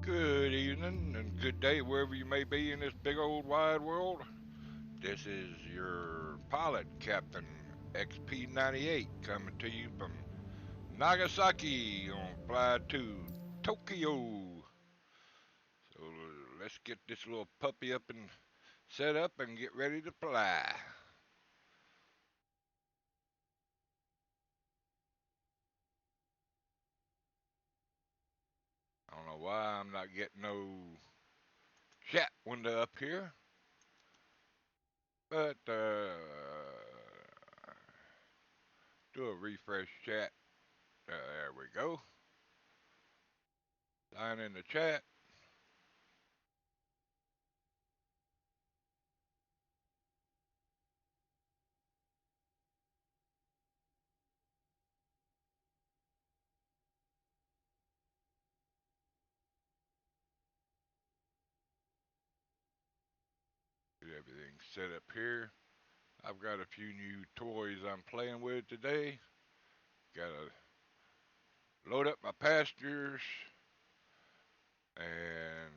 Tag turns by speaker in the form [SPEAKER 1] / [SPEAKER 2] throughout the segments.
[SPEAKER 1] Good evening and good day wherever you may be in this big old wide world. This is your pilot, Captain XP98, coming to you from Nagasaki on flight to Tokyo. So let's get this little puppy up and set up and get ready to fly. I don't know why I'm not getting no chat window up here, but do a refresh chat. There we go. Sign in the chat. Get everything set up here. I've got a few new toys I'm playing with today. Gotta load up my passengers and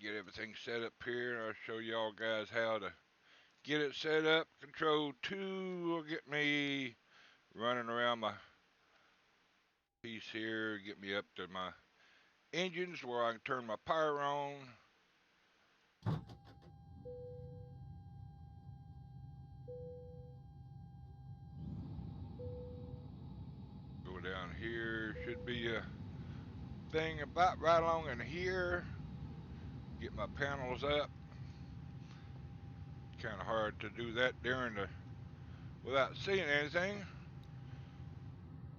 [SPEAKER 1] get everything set up here. I'll show y'all guys how to get it set up. Control 2 will get me running around my piece here, get me up to my engines where I can turn my power on. Go down here, should be a thing about right along in here. Get my panels up. Kind of hard to do that during the without seeing anything.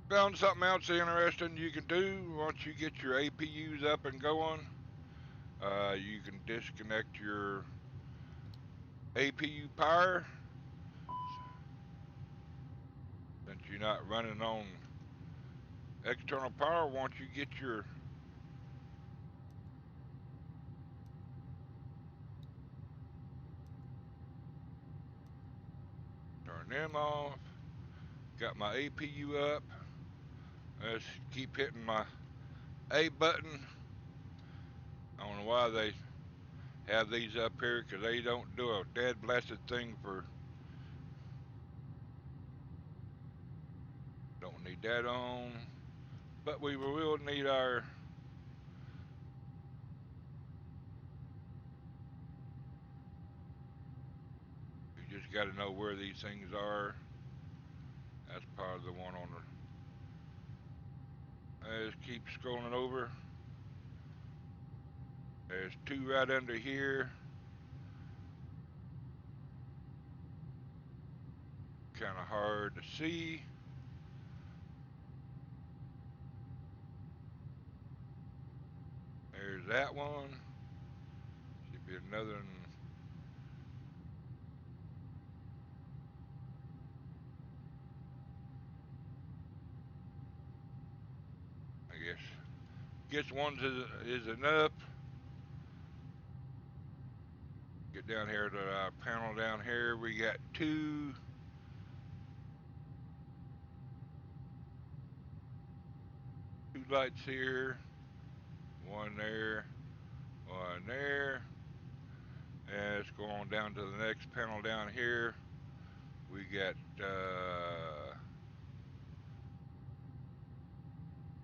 [SPEAKER 1] Found something else interesting you can do once you get your APUs up and going. You can disconnect your APU power since you're not running on external power. Once you get your turn them off, got my APU up. Let's keep hitting my A button. I don't know why they have these up here because they don't do a dead blasted thing for. Don't need that on, but we will need our. You just got to know where these things are. That's probably the one on the. Let's keep scrolling over. There's two right under here. Kind of hard to see. There's that one. Should be another one. I guess one's is enough. Get down here to our panel down here. We got two lights here. One there, one there. And let's go on down to the next panel down here. We got,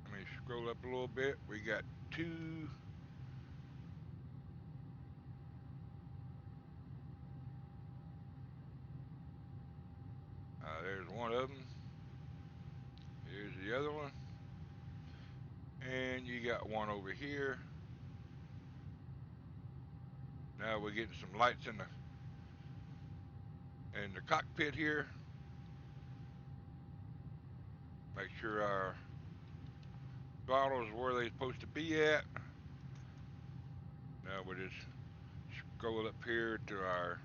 [SPEAKER 1] let me scroll up a little bit. We got two. There's one of them. Here's the other one. And you got one over here. Now we're getting some lights in the cockpit here. Make sure our throttles where they're supposed to be at. Now we just scroll up here to our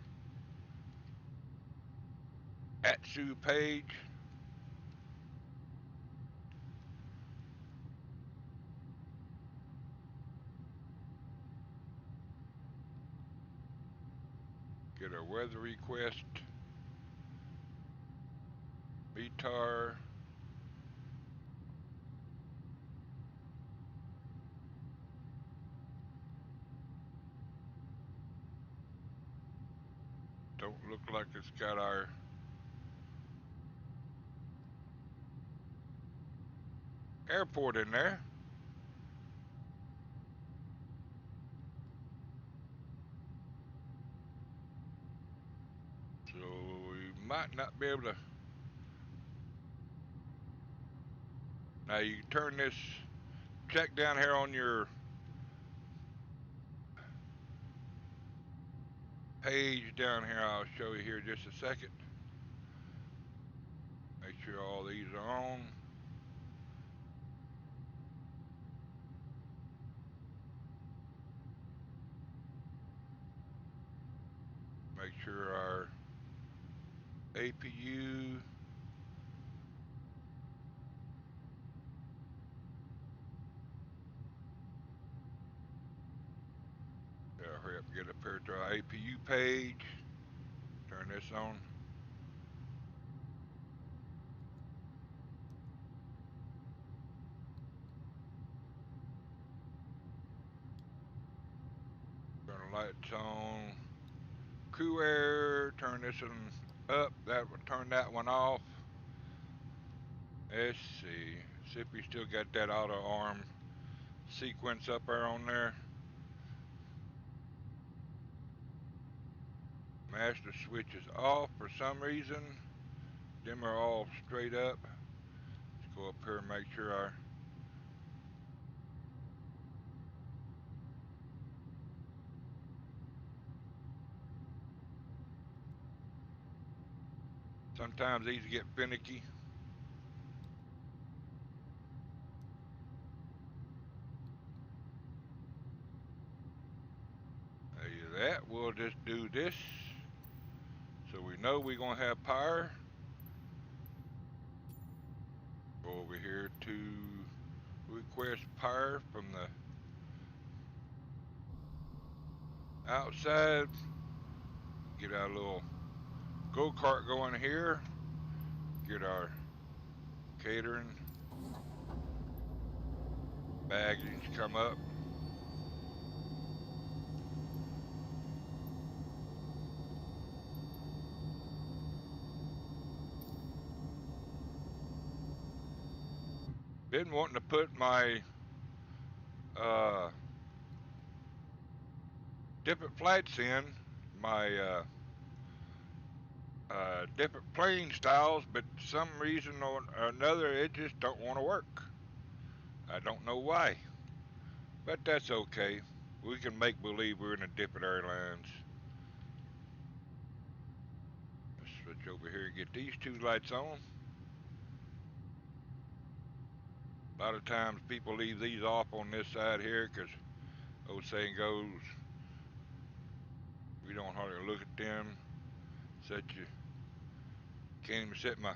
[SPEAKER 1] rjfu page. Get our weather request. VTAR. Don't look like it's got our airport in there. So we might not be able to. Now you turn this, check down here on your page down here. I'll show you here just a second. Make sure all these are on. Make sure our APU. Hurry up and get up here to our APU page. Turn this on. Turn the lights on. Crew air. Turn this one up. That will turn that one off. Let's see. See if we still got that auto arm sequence up there on there. Master switch is off for some reason. Dimmer all straight up. Let's go up here and make sure our sometimes these get finicky. That we'll just do this so we know we're gonna have power. Go over here to request power from the outside. Get our little go-kart going here. Get our catering baggage come up. Been wanting to put my different flights in, my different plane styles, but some reason or another it just don't want to work. I don't know why, but that's okay. We can make believe we're in a different airlines. Let's switch over here and get these two lights on. A lot of times people leave these off on this side here because old saying goes, we don't hardly look at them. Set you can't even set my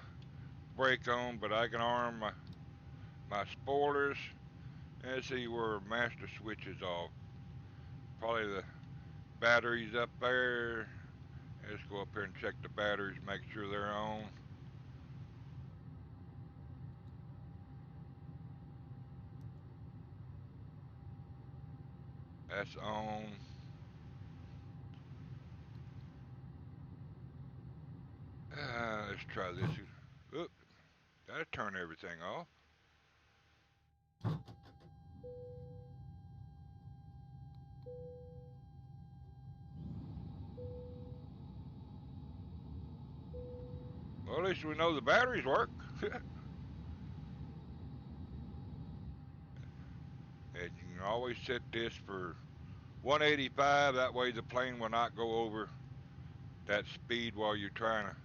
[SPEAKER 1] brake on, but I can arm my spoilers and see where master switch is off. Probably the batteries up there. Let's go up here and check the batteries, make sure they're on. That's on. Let's try this. Oop, that'll turn everything off. Well, at least we know the batteries work. And you can always set this for 185. That way the plane will not go over that speed while you're trying to.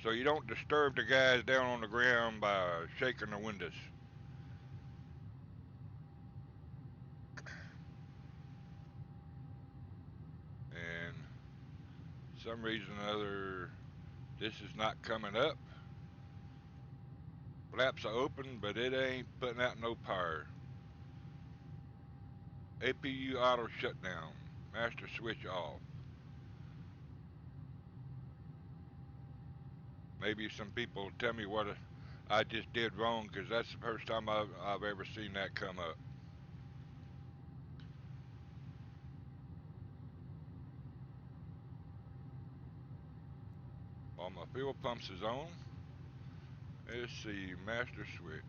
[SPEAKER 1] So you don't disturb the guys down on the ground by shaking the windows. And some reason or other, this is not coming up. Flaps are open, but it ain't putting out no power. APU auto shutdown. Master switch off. Maybe some people tell me what I just did wrong, because that's the first time I've ever seen that come up. fuel pumps is on. Let's see, master switch.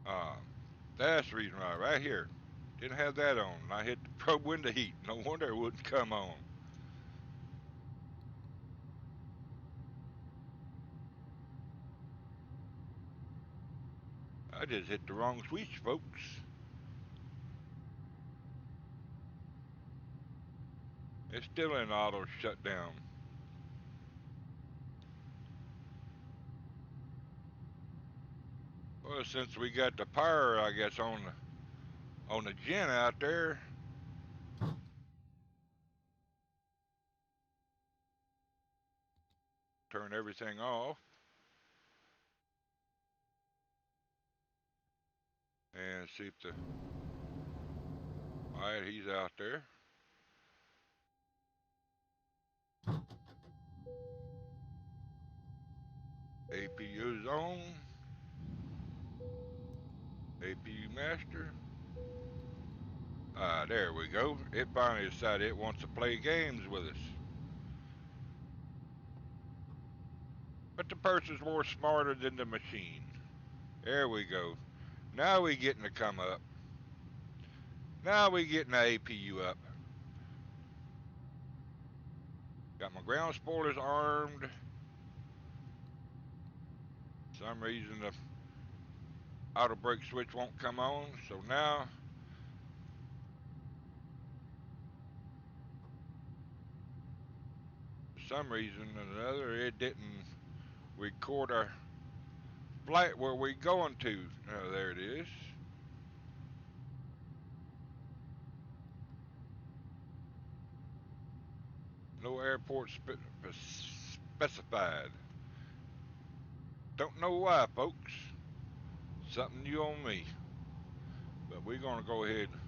[SPEAKER 1] Uh, that's the reason why, right here. Didn't have that on. I hit the probe window heat. No wonder it wouldn't come on. I just hit the wrong switch, folks. It's still in auto shutdown. Well, since we got the power, I guess, on the gen out there, turn everything off and see if the. All right, he's out there. APU's on. APU master. There we go. It finally decided it wants to play games with us. But the person's more smarter than the machine. There we go. Now we getting to come up. Now we getting the APU up. Got my ground spoilers armed. Some reason the auto brake switch won't come on. So now, for some reason or another, it didn't record our flight where we going to. There it is. No airport specified. Don't know why, folks. Something new on me. But we're going to go ahead and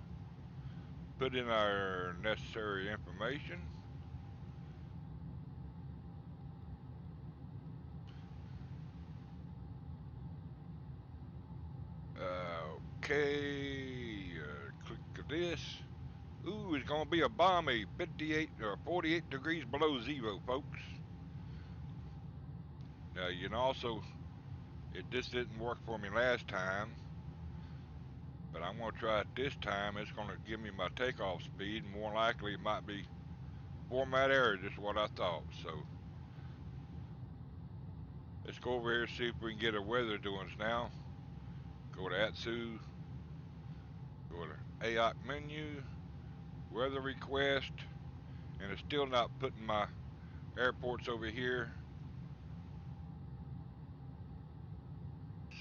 [SPEAKER 1] put in our necessary information. Okay, click this. Ooh, it's going to be a balmy 58 or 48 degrees below zero, folks. Now, you can also, this didn't work for me last time, but I'm going to try it this time. It's going to give me my takeoff speed. More likely, it might be format error, just what I thought. So, let's go over here, see if we can get a weather doings now. Go to ATSU, go to AOC menu, weather request, and it's still not putting my airports over here.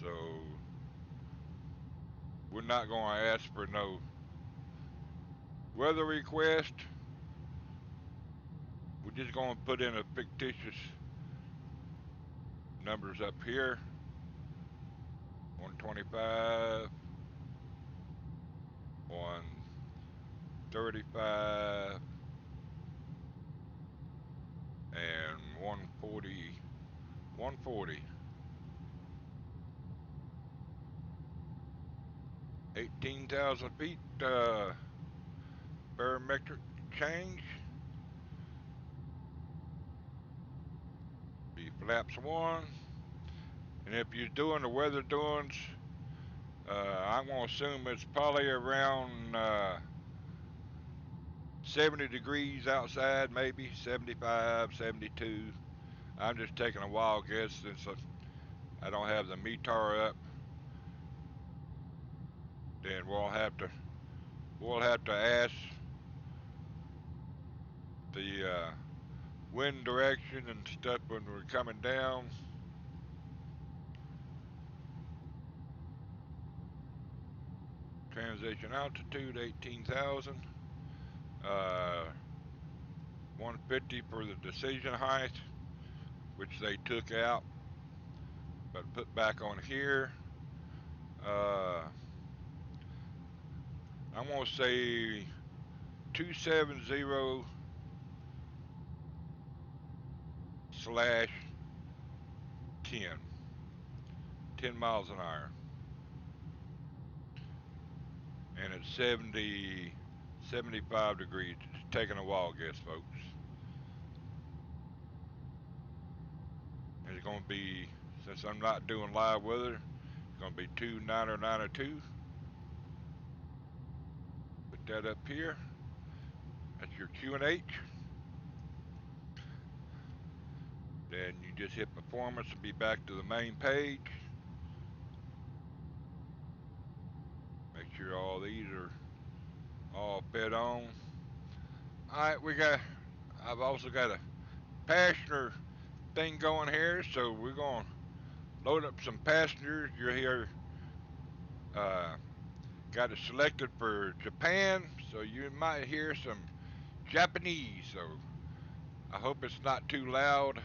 [SPEAKER 1] So we're not going to ask for no weather request. We're just going to put in a fictitious numbers up here. 125, 135, and 140, 140. 18,000 feet barometric change. Be flaps 1. And if you're doing the weather doings, I'm going to assume it's probably around 70 degrees outside, maybe 75, 72. I'm just taking a wild guess since I don't have the METAR up. Then we'll have to ask the wind direction and stuff when we're coming down. Transition altitude 18,000. 150 for the decision height, which they took out but put back on here. I'm gonna say 270 slash 10, 10 miles an hour, and it's 70, 75 degrees. Just taking a wild guess, folks. going to be, since I'm not doing live weather, it's going to be 29092. Put that up here. That's your Q&H. Then you just hit performance and be back to the main page. Make sure all these are all fed on. Alright, I've also got a passenger thing going here, so we're going to load up some passengers. You're here, got it selected for Japan, so you might hear some Japanese, so I hope it's not too loud.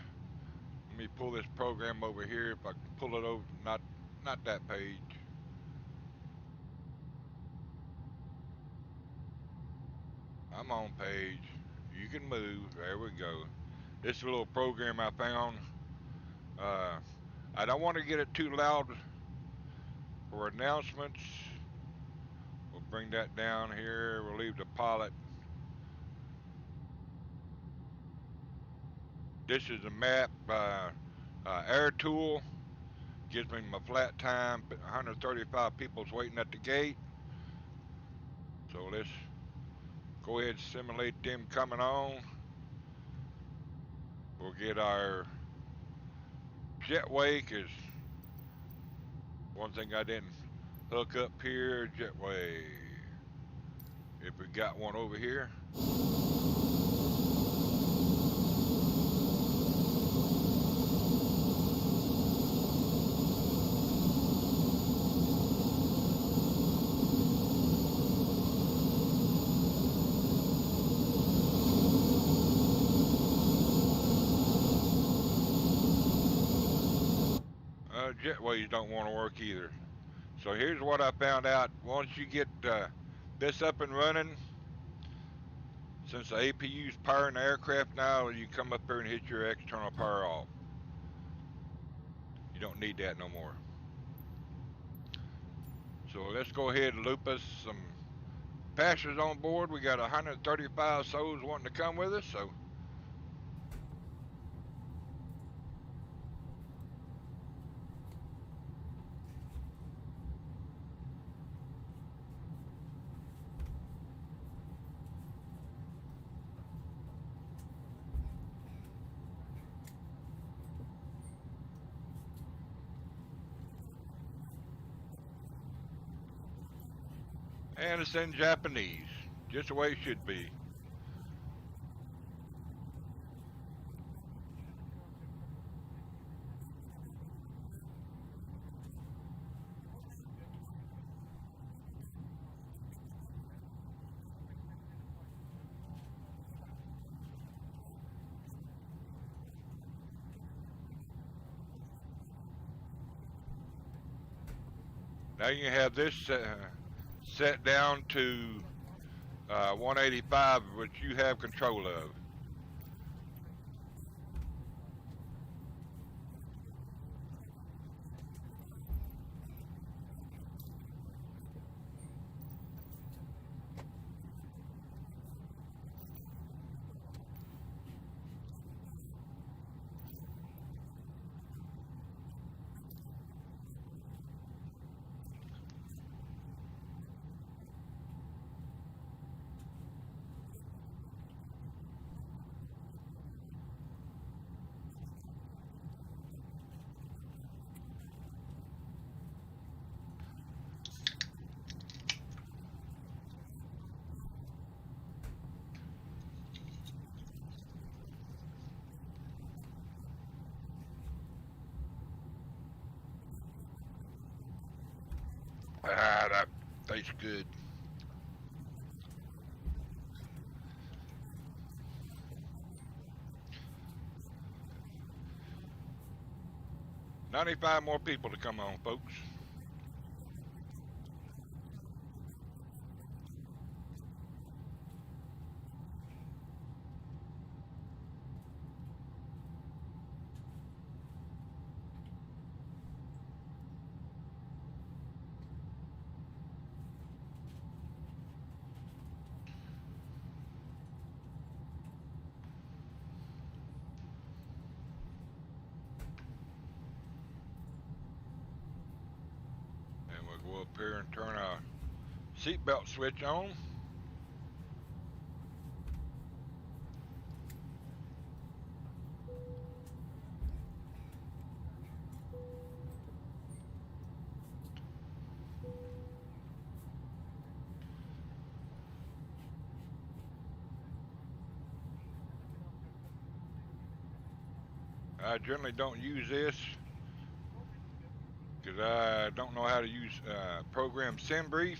[SPEAKER 1] Let me pull this program over here. If I can pull it over, not that page. I'm on page. You can move. There we go. This is a little program I found. I don't want to get it too loud for announcements. We'll bring that down here. We'll leave the pilot. This is a map by Air Tool. Gives me my flat time. 135 people's waiting at the gate. So let's go ahead and simulate them coming on. We'll get our jetway, because one thing I didn't hook up here, jetway. If we got one over here. Jetways don't want to work either. So here's what I found out. Once you get this up and running, since the APU's powering the aircraft now, you come up here and hit your external power off. You don't need that no more. So let's go ahead and loop us some passengers on board. We got 135 souls wanting to come with us, so and it's in Japanese, just the way it should be. Now you have this set down to 185, which you have control of. That tastes good. $95 more people to come on, folks. Go up here and turn our seatbelt switch on. I generally don't use this because I don't know how to use program SendBrief.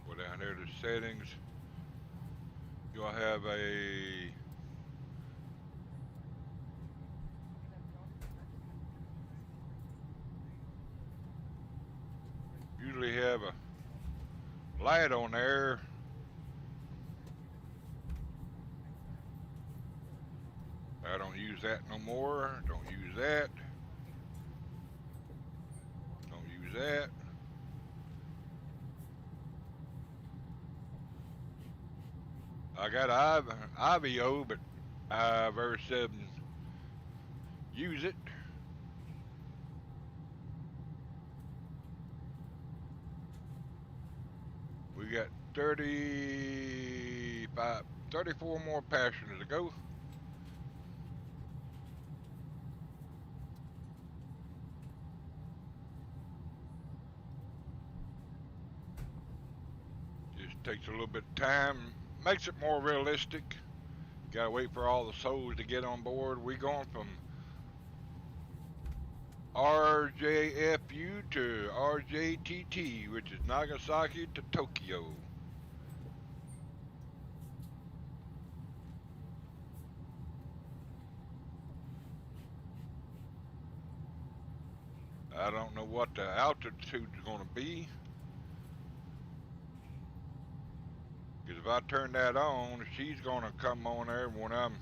[SPEAKER 1] Go down there to settings. You'll have a usually have a light on there. I don't use that no more. Don't use that. Don't use that. I got IVO, but I very seldom use it. We got 34 more passengers to go. Just takes a little bit of time, makes it more realistic. Gotta wait for all the souls to get on board. We're going from rjfu to rjtt, which is Nagasaki to Tokyo. I don't know what the altitude is going to be, because if I turn that on, she's going to come on there when I'm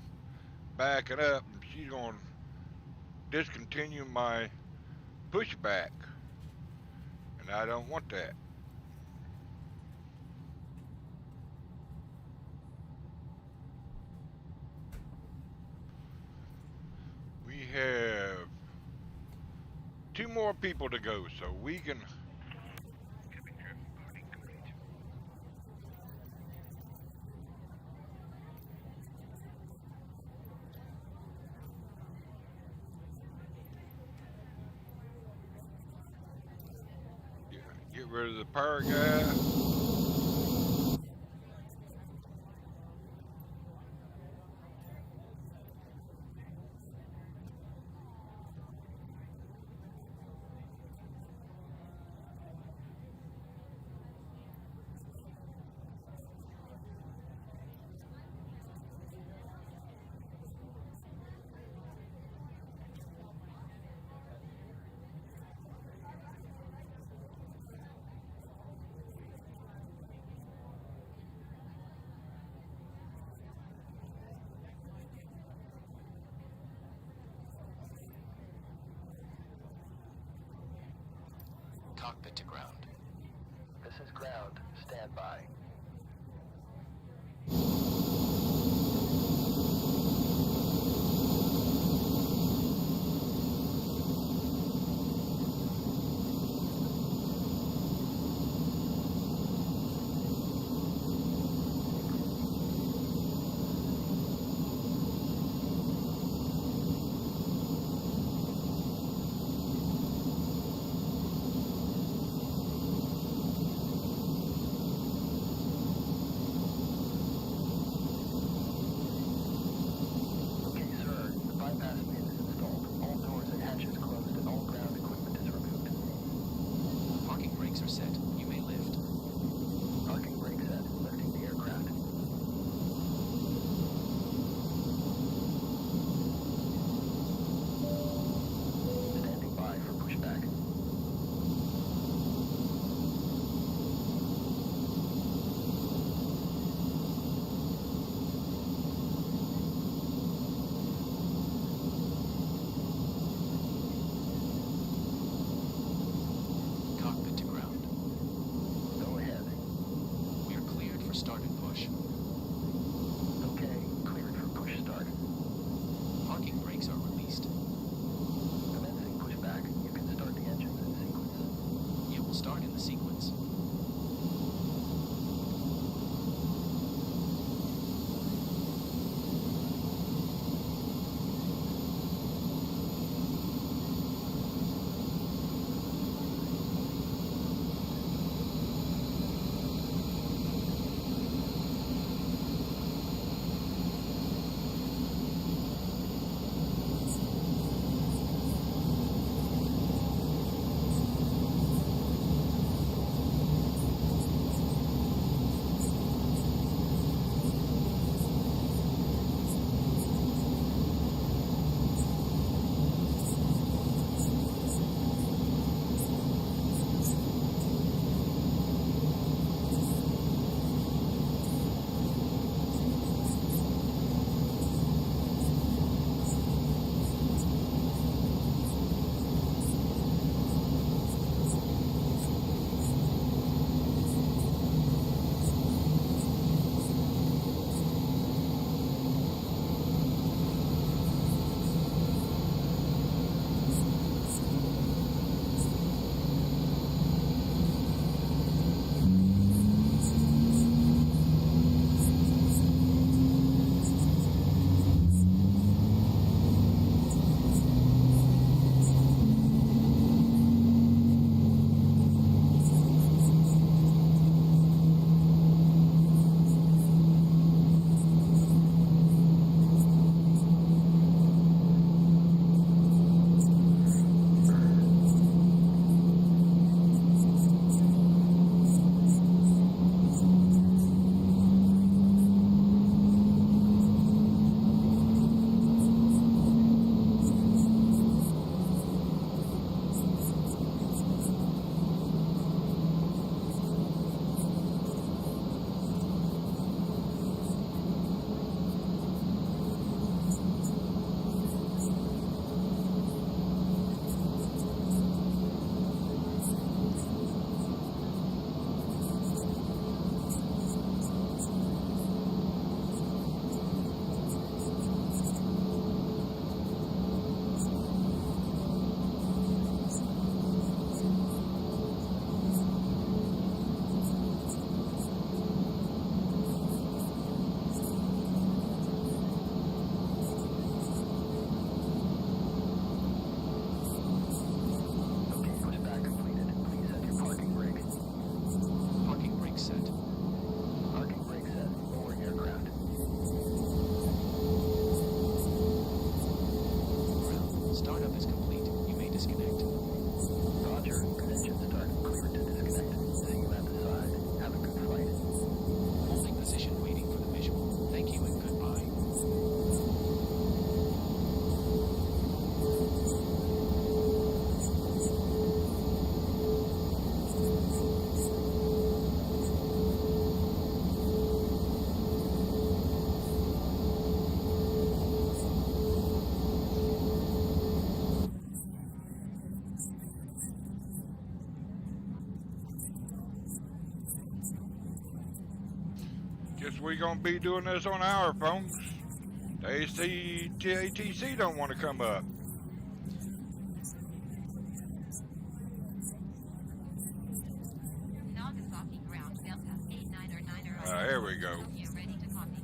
[SPEAKER 1] backing up, and she's going to discontinue my pushback, and I don't want that. We have 2 more people to go, so we can get rid of the power guy.
[SPEAKER 2] Cockpit to ground. This is ground. Stand by.
[SPEAKER 1] we're gonna be doing this on our phones. The ATC don't want to come up.
[SPEAKER 2] Nagasaki ground Delta 89er
[SPEAKER 1] There we go.
[SPEAKER 2] Tokyo ready to copy.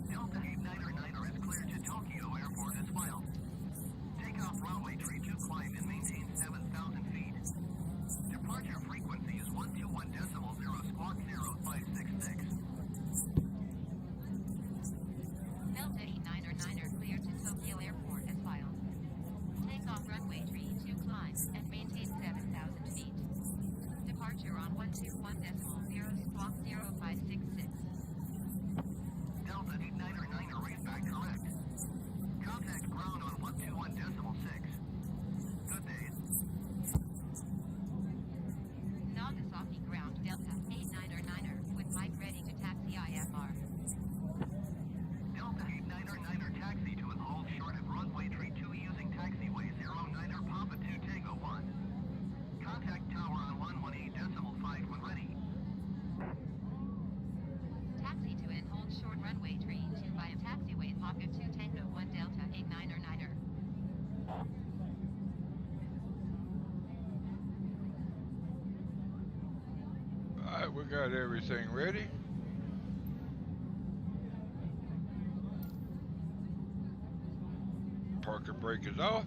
[SPEAKER 2] Delta 89er is cleared to Tokyo Airport as filed. Takeoff runway tree to climb and maintain 7,000 feet. Departure frequency is 121.0 squawk 0566. Delta 89er cleared to Tokyo Airport as filed. Takeoff runway tree to climb and maintain 7,000 feet. Departure on 121.0 squawk 0566. Delta 89er read back correct. Contact ground on 121.6. Good day. Nagasaki ground Delta 89er with mic ready to taxi IFR. Delta 89er taxi to an hold short at runway tree 2 using taxiway 09er Papa 2 Tango 1. Contact tower on 118.5 when ready. Taxi to and hold short runway tree 2 via taxiway Papa 2 Tango 1 Delta 89er.
[SPEAKER 1] Alright, we got everything ready. Parking brake is off.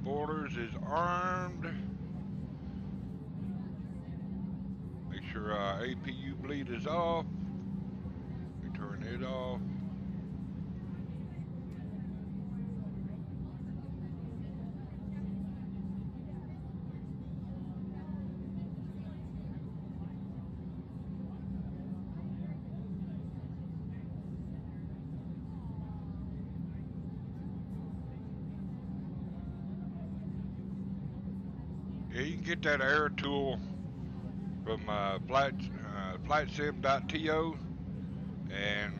[SPEAKER 1] Spoilers is armed. Make sure APU bleed is off. We turn it off. Yeah, you can get that air tool from flightsim.to and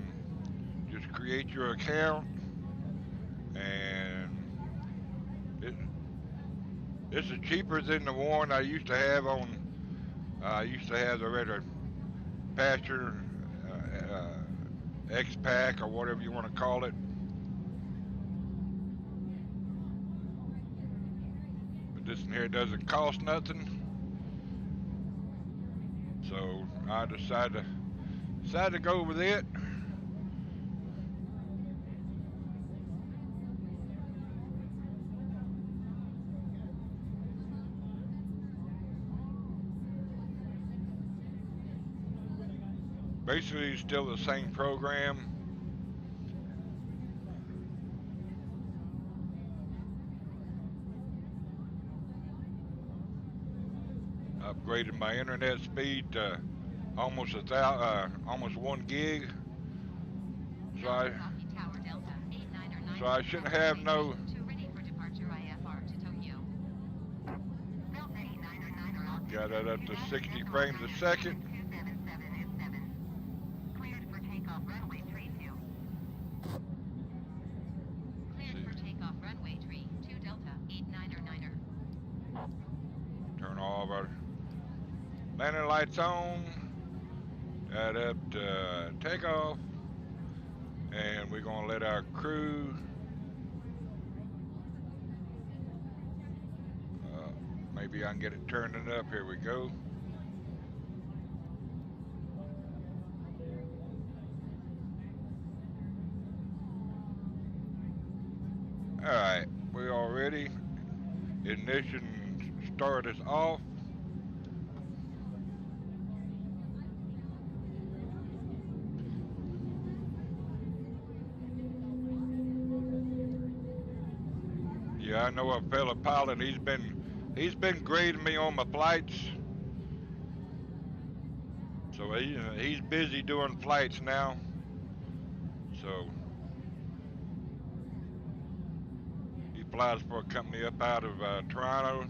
[SPEAKER 1] just create your account, and this is cheaper than the one I used to have on. I used to have the regular Pasture X-Pack or whatever you want to call it. This in here doesn't cost nothing, so I decided to go with it. Basically, it's still the same program. Upgraded my internet speed to almost 1 gig. So I shouldn't have no. Got that up to 60 frames a second. Turn all of our landing lights on. Got up to takeoff, and we're gonna let our crew maybe I can get it turning up. Here we go. Alright, we all ready. Ignition start is off. Yeah, I know a fellow pilot, he's been grading me on my flights. So he's busy doing flights now. So he flies for a company up out of Toronto.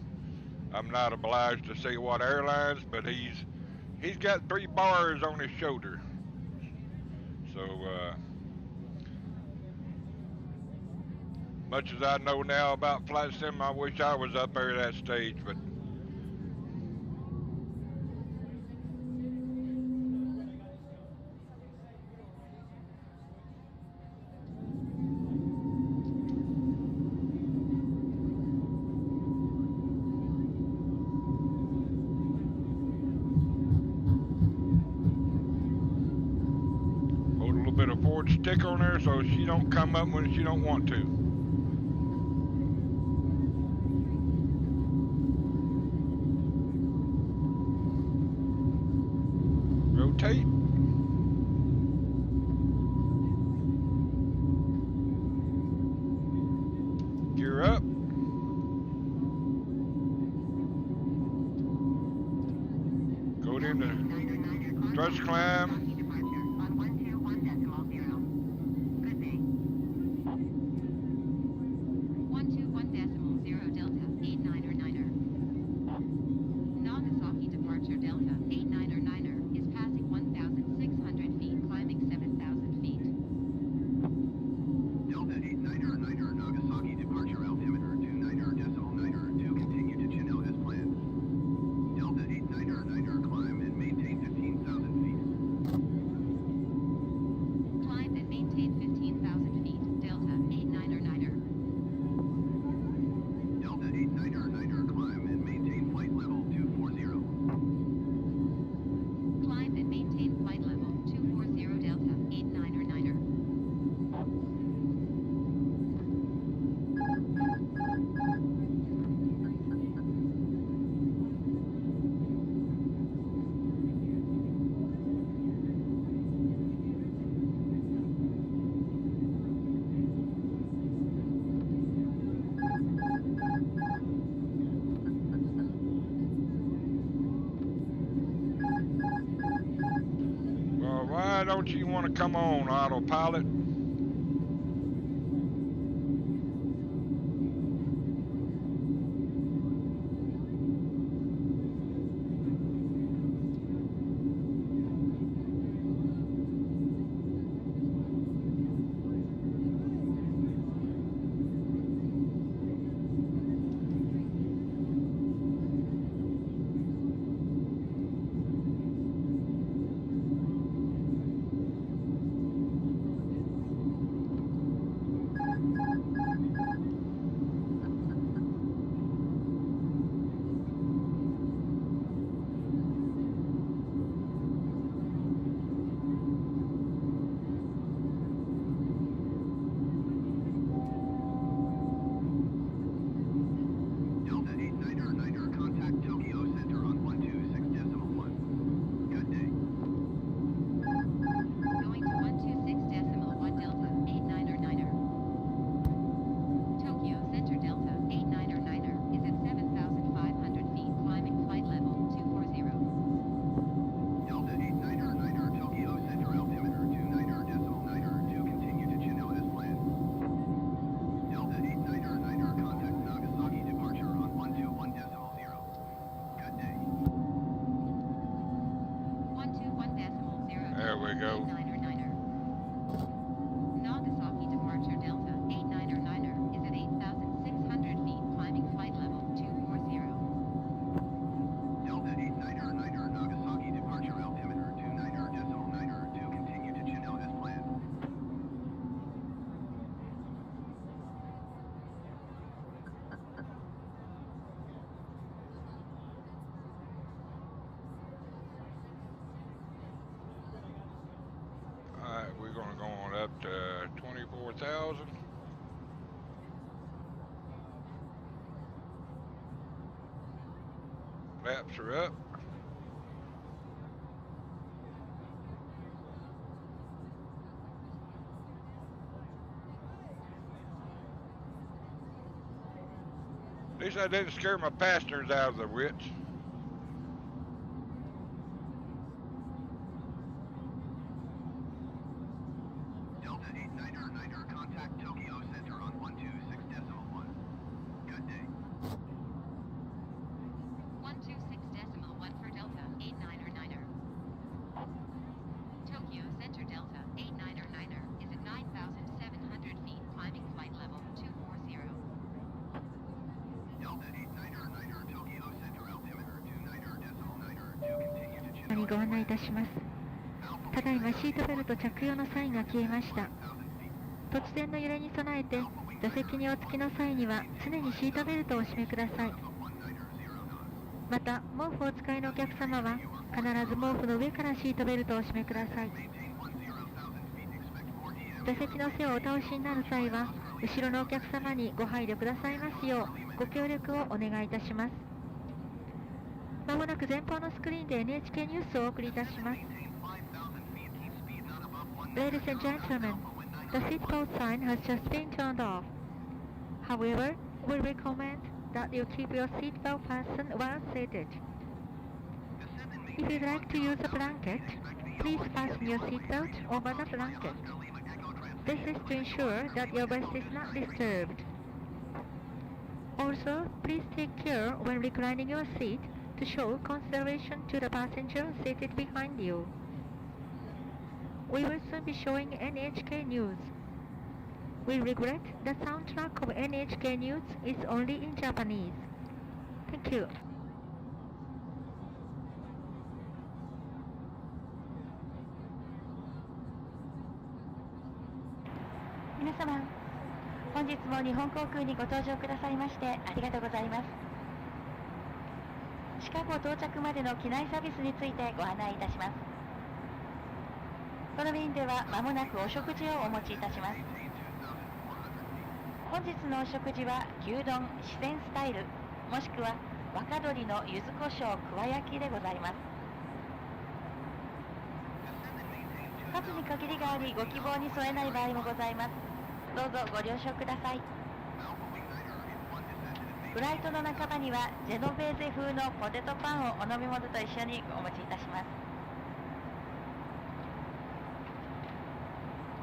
[SPEAKER 1] I'm not obliged to say what airlines, but he's got 3 bars on his shoulder. So much as I know now about flight sim, I wish I was up there at that stage. But hold a little bit of forward stick on there so she don't come up when she don't want to. Rotate. Gear up. Go into thrust climb. Well, why don't you want to come on, autopilot? There we go.
[SPEAKER 2] Nagasaki departure Delta 89er is at 8,600 feet, climbing flight level 240.
[SPEAKER 3] Delta 89er Nagasaki departure altimeter 29er to continue to Chinook as planned.
[SPEAKER 1] Alright, we're going to go on up to 24,000. Flaps are up. At least I didn't scare my passengers out of their wits.
[SPEAKER 3] Delta 89er contact Tokyo Center on 126.1. Good day.
[SPEAKER 4] にご案内いたします。ただいまシートベルト着用のサインが消えました。突然の揺れに備えて座席にお着きの際には常にシートベルトをお締めください。また毛布をお使いのお客様は必ず毛布の上からシートベルトをお締めください。座席の背をお倒しになる際は後ろのお客様にご配慮くださいますようご協力をお願いいたします。まもなく前方のスクリーンで NHK ニュースをお送りいたします。Ladies and gentlemen, the seatbelt sign has just been turned off. However, we recommend that you keep your seatbelt fastened while seated. If you'd like to use a blanket, please fasten your seatbelt over the blanket. This is to ensure that your rest is not disturbed. Also, please take care when reclining your seat to show consideration to the passenger seated behind you. We will soon be showing NHK News. We regret the soundtrack of NHK News is only in Japanese. Thank you. 皆様、本日も日本航空にご搭乗くださいましてありがとうございます。シカゴ到着までの機内サービスについてご案内いたします。この便では間もなくお食事をお持ちいたします。本日のお食事は牛丼四川スタイルもしくは若鶏の柚子胡椒くわ焼きでございます。数に限りがありご希望に添えない場合もございます。どうぞご了承ください。フライトの半ばにはジェノベーゼ風のポテトパンをお飲み物と一緒にお持ちいたします。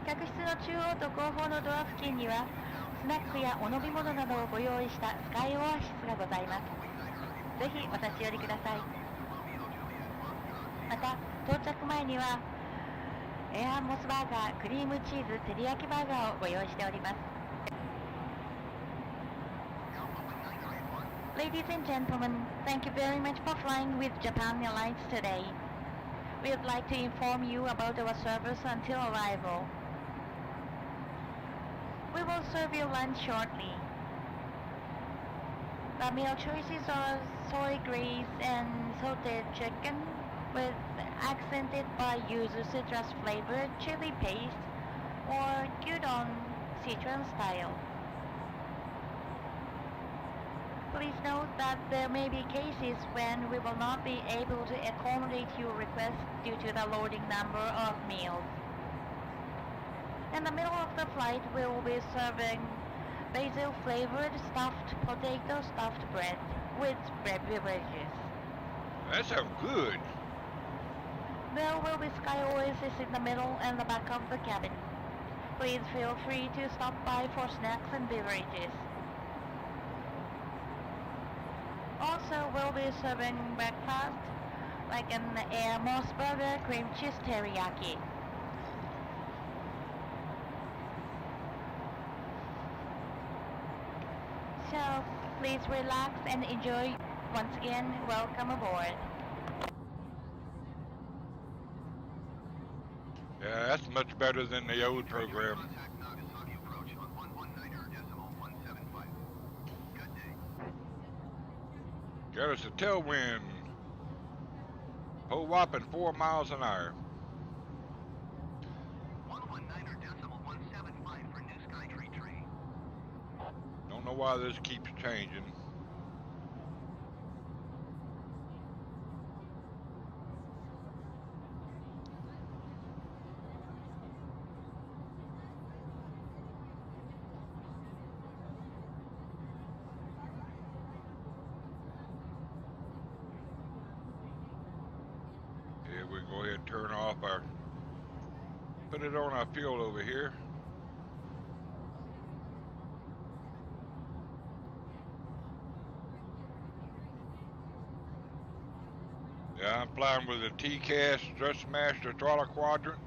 [SPEAKER 4] 客室の中央と後方のドア付近にはスナックやお飲み物などをご用意したスカイオアシスがございます。ぜひお立ち寄りください。また到着前にはエアモスバーガークリームチーズ照り焼きバーガーをご用意しております。Ladies and gentlemen, thank you very much for flying with Japan Airlines today. We would like to inform you about our service until arrival. We will serve you lunch shortly. The meal choices are soy grease and salted chicken with accented by yuzu citrus flavored chili paste or gyudon Sichuan style. Please note that there may be cases when we will not be able to accommodate your request due to the loading number of meals. In the middle of the flight, we will be serving basil-flavored stuffed potato stuffed bread with bread beverages.
[SPEAKER 1] That sounds good.
[SPEAKER 4] There will be sky oasis in the middle and the back of the cabin. Please feel free to stop by for snacks and beverages. Also, we'll be serving breakfast like an Air Moss Burger cream cheese teriyaki. So, please relax and enjoy. Once again, welcome aboard.
[SPEAKER 1] Yeah, that's much better than the old program. Got us a tailwind. Whole whopping 4 miles an hour.
[SPEAKER 3] 119.175 for New Sky Tree Tree.
[SPEAKER 1] Don't know why this keeps changing. Yeah, we go ahead and turn off our, put it on our fuel over here. Yeah, I'm flying with a TCAS Thrustmaster Throttle Quadrant.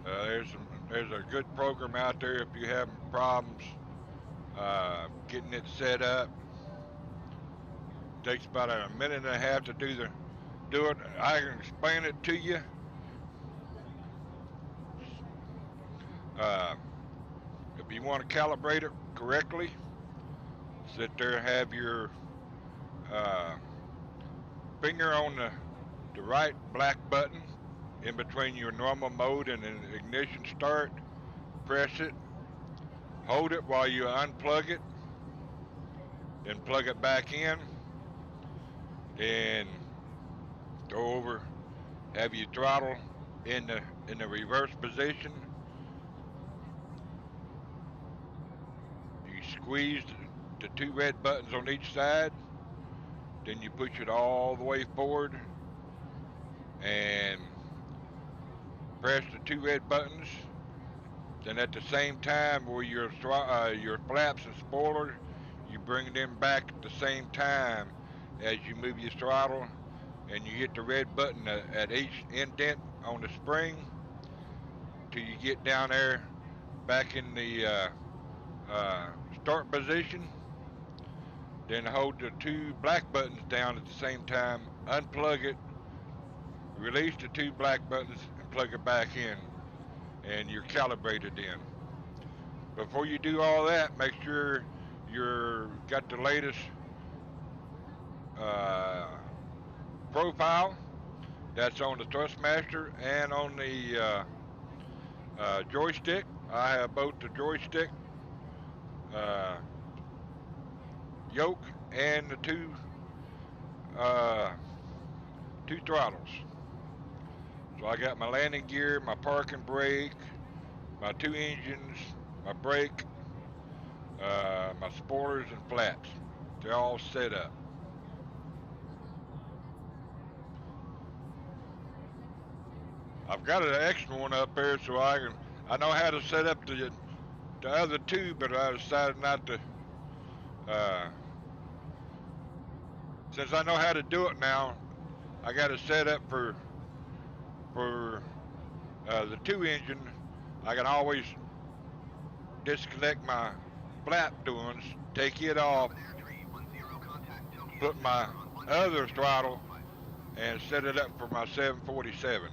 [SPEAKER 1] There's a good program out there if you're having problems getting it set up. Takes about a minute and a half to do do it. I can explain it to you. Uh, if you want to calibrate it correctly, sit there, have your uh, finger on the right black button in between your normal mode and an ignition start. Press it, hold it while you unplug it, then plug it back in, then go over, have your throttle in the reverse position. You squeeze the two red buttons on each side, then you push it all the way forward and press the two red buttons. Then at the same time, where your flaps and spoiler, you bring them back at the same time as you move your throttle, and you hit the red button at each indent on the spring till you get down there back in the start position. Then hold the two black buttons down at the same time, unplug it, release the two black buttons, and plug it back in, and you're calibrated in. Before you do all that, make sure you're got the latest uh, profile that's on the Thrustmaster and on the joystick. I have both the joystick uh, yoke and the uh, two throttles. So I got my landing gear, my parking brake, my two engines, my brake, my spoilers and flaps. They're all set up. I've got an extra one up there so I know how to set up the other two, but I decided not to since I know how to do it now. I got it set up for the two engine. I can always disconnect my flap doings, take it off, put my other throttle, and set it up for my 747.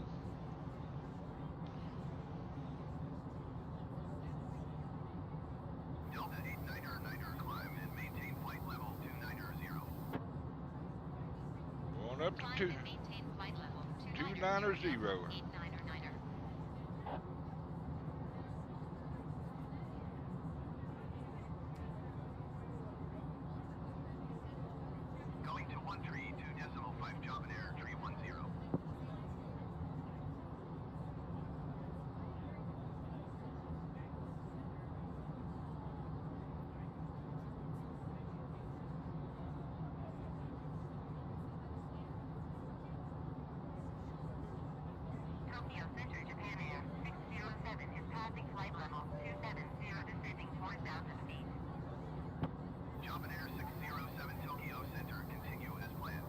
[SPEAKER 3] Delta 89er climb and maintain flight level 290.
[SPEAKER 1] Going up to
[SPEAKER 2] Climb
[SPEAKER 1] two.
[SPEAKER 2] and maintain flight level
[SPEAKER 1] 290.
[SPEAKER 2] 290.
[SPEAKER 3] Going to 132.5 job in air 310.
[SPEAKER 2] Tokyo Center, Japan Air 607 is passing flight level 270, descending 4,000 feet.
[SPEAKER 3] Job in air 607 Tokyo Center. Continue as planned.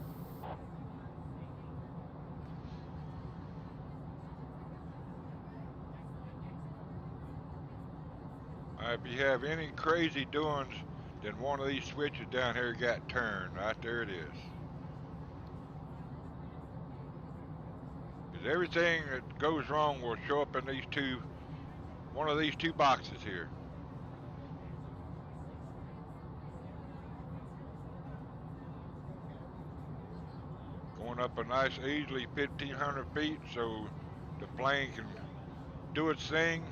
[SPEAKER 1] If you have any crazy doings, then one of these switches down here got turned. Right there it is. Because everything that goes wrong will show up in one of these two boxes here. Going up a nice, easily 1,500 feet, so the plane can do its thing.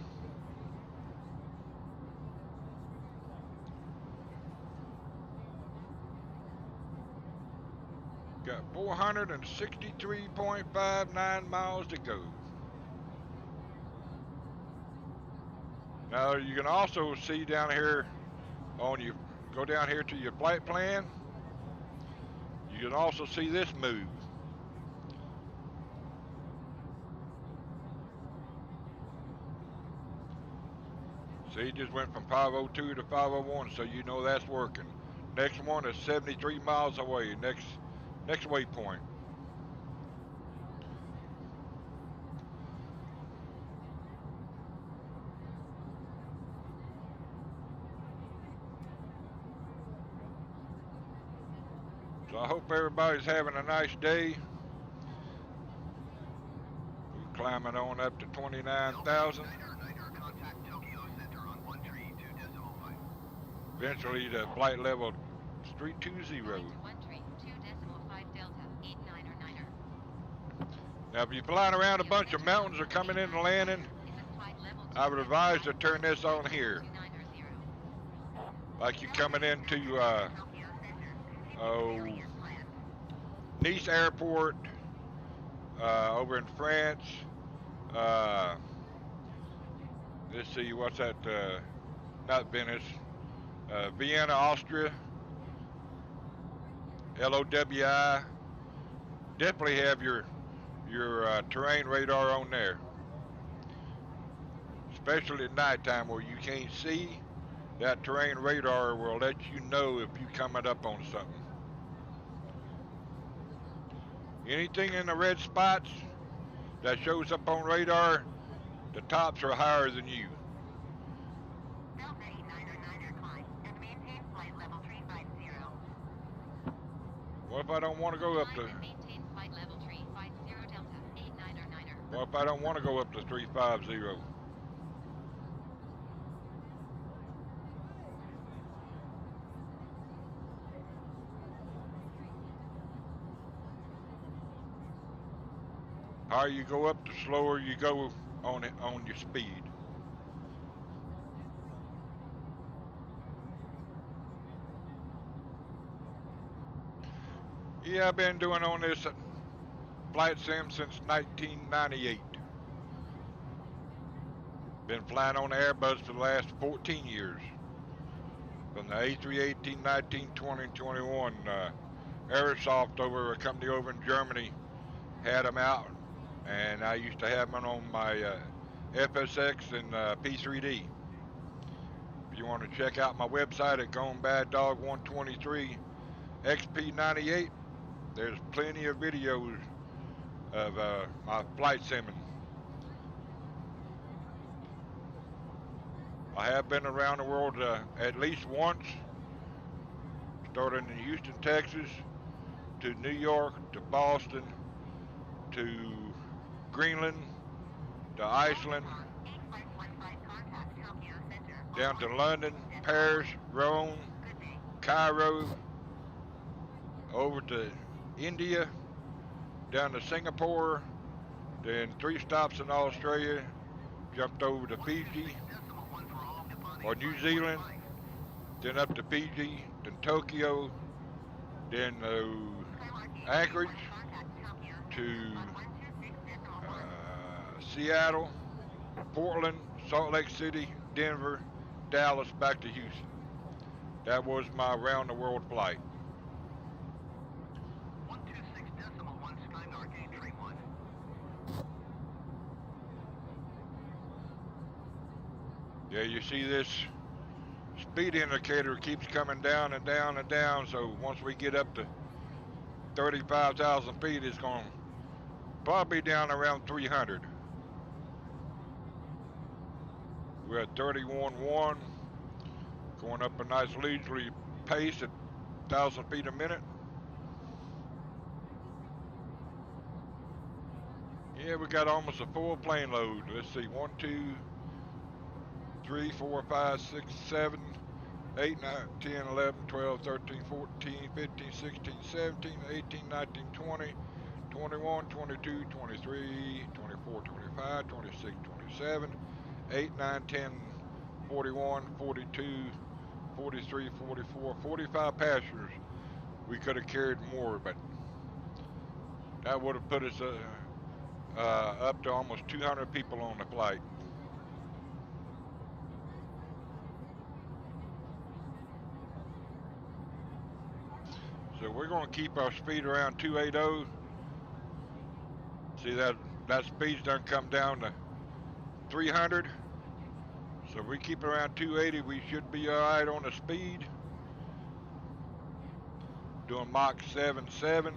[SPEAKER 1] Got 463.59 miles to go. Now you can also see down here go down here to your flight plan. You can also see this move. See, it just went from 502 to 501, so you know that's working. Next one is 73 miles away. Next waypoint. So I hope everybody's having a nice day. climbing on up to 29,000.
[SPEAKER 3] Contact Tokyo Center on 132.5.
[SPEAKER 1] Eventually to flight level 320.
[SPEAKER 2] Flight 132.5 Delta 89er.
[SPEAKER 1] Now if you're flying around a bunch of mountains or coming in and landing,
[SPEAKER 2] Is at flight level
[SPEAKER 1] I would advise to
[SPEAKER 2] 275,
[SPEAKER 1] turn this on here.
[SPEAKER 2] 2900.
[SPEAKER 1] Like you coming into Nice Airport over in France. Let's see, what's that? Not Venice. Vienna, Austria. LOWI. Definitely have your terrain radar on there. Especially at nighttime where you can't see, that terrain radar will let you know if you're coming up on something. Anything in the red spots that shows up on radar, the tops are higher than you.
[SPEAKER 2] Delta 89er climb and maintain flight level 350.
[SPEAKER 1] What if I don't want to go up to?
[SPEAKER 2] Climb and maintain flight level 350 Delta 89er.
[SPEAKER 1] What if I don't want to go up to 350? The higher you go up, the slower you go on your speed. Yeah, I've been doing on this flight sim since 1998. Been flying on the Airbus for the last 14 years. From the A318, 19, 20, 21. Aerosoft, over a company over in Germany, had them out, and I used to have them on my FSX and P3D. If you want to check out my website at Gone Bad Dog 123 XP98, there's plenty of videos of my flight simming. I have been around the world at least once, starting in Houston, Texas, to New York, to Boston, to Greenland, to Iceland, down to London, Paris, Rome, Cairo, over to India, down to Singapore, then 3 stops in Australia, jumped over to Fiji or New Zealand, then up to Fiji, then Tokyo, then Anchorage, to Seattle, Portland, Salt Lake City, Denver, Dallas, back to Houston. That was my round the world flight.
[SPEAKER 3] 126.1 Skymark entry 1.
[SPEAKER 1] Yeah, you see this speed indicator keeps coming down and down and down, so once we get up to 35,000 feet, it's going to probably be down around 300. We're at 31.1, going up a nice leisurely pace at 1,000 feet a minute. Yeah, we got almost a full plane load. Let's see, 1, 2, 3, 4, 5, 6, 7, 8, 9, 10, 11, 12, 13, 14, 15, 16, 17, 18, 19, 20, 21, 22, 23, 24, 25, 26, 27, 8, 9, 10, 41, 42, 43, 44, 45 passengers. We could have carried more, but that would have put us up to almost 200 people on the flight. So we're going to keep our speed around 280. See that speed's done come down to 300. So if we keep it around 280, we should be all right on the speed. Doing Mach 7.7.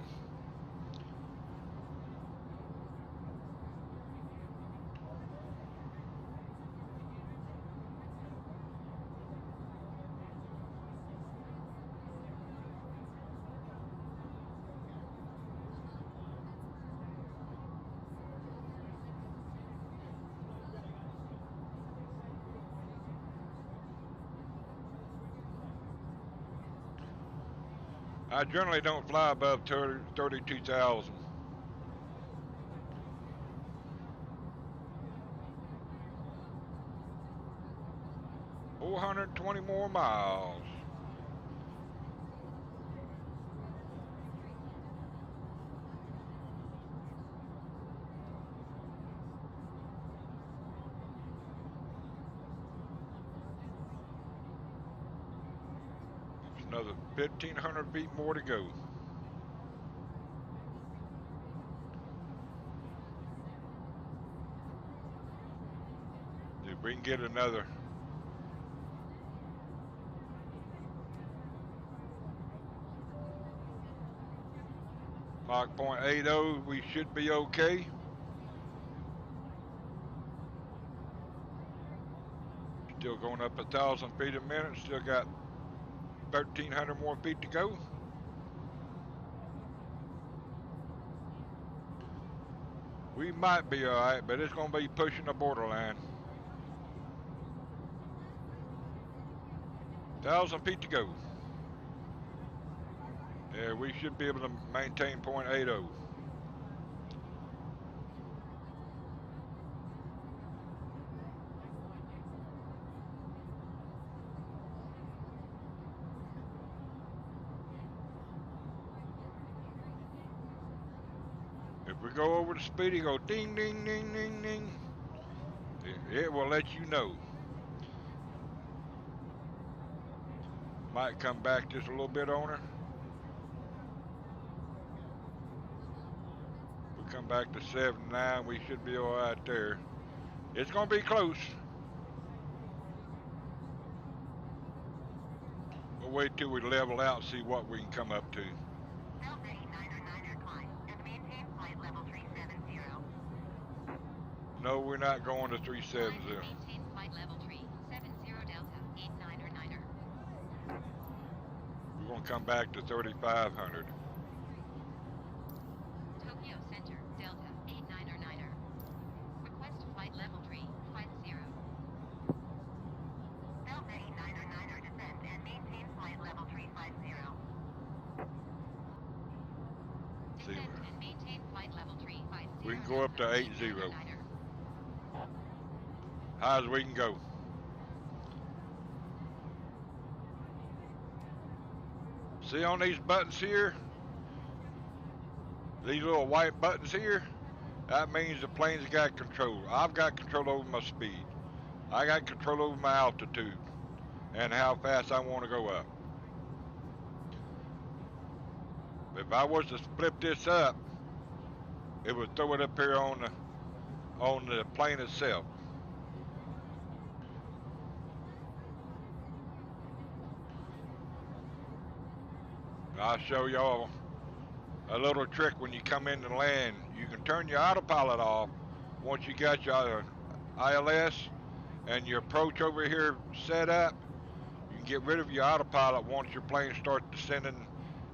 [SPEAKER 1] I generally don't fly above 32,000. 420 more miles. Another 1,500 feet more to go. If we can get another Mach 0.80, we should be okay. Still going up 1,000 feet a minute. Still got 1,300 more feet to go. We might be all right, but it's going to be pushing the borderline. 1,000 feet to go. Yeah, we should be able to maintain 0.80. If we go over the speed, go ding, ding, ding, ding, ding. It will let you know. Might come back just a little bit on her. We come back to 79, we should be all right there. It's going to be close. We'll wait till we level out and see what we can come up to.
[SPEAKER 2] Delta 899er climb and maintain flight level 370.
[SPEAKER 1] No, we're not going to 370.
[SPEAKER 2] Maintain flight level 370 Delta 899er.
[SPEAKER 1] We're going to come back to 3,500.
[SPEAKER 2] Tokyo Center Delta 899er. Request flight level 350. Delta 899er descend and maintain flight level 350. Descend and maintain flight level 350.
[SPEAKER 1] We can go up to 80. High as we can go. See on these buttons here? These little white buttons here? That means the plane's got control. I've got control over my speed. I got control over my altitude and how fast I want to go up. If I was to flip this up, it would throw it up here on the plane itself. I'll show y'all a little trick when you come in to land. You can turn your autopilot off once you got your ILS and your approach over here set up. You can get rid of your autopilot once your plane starts descending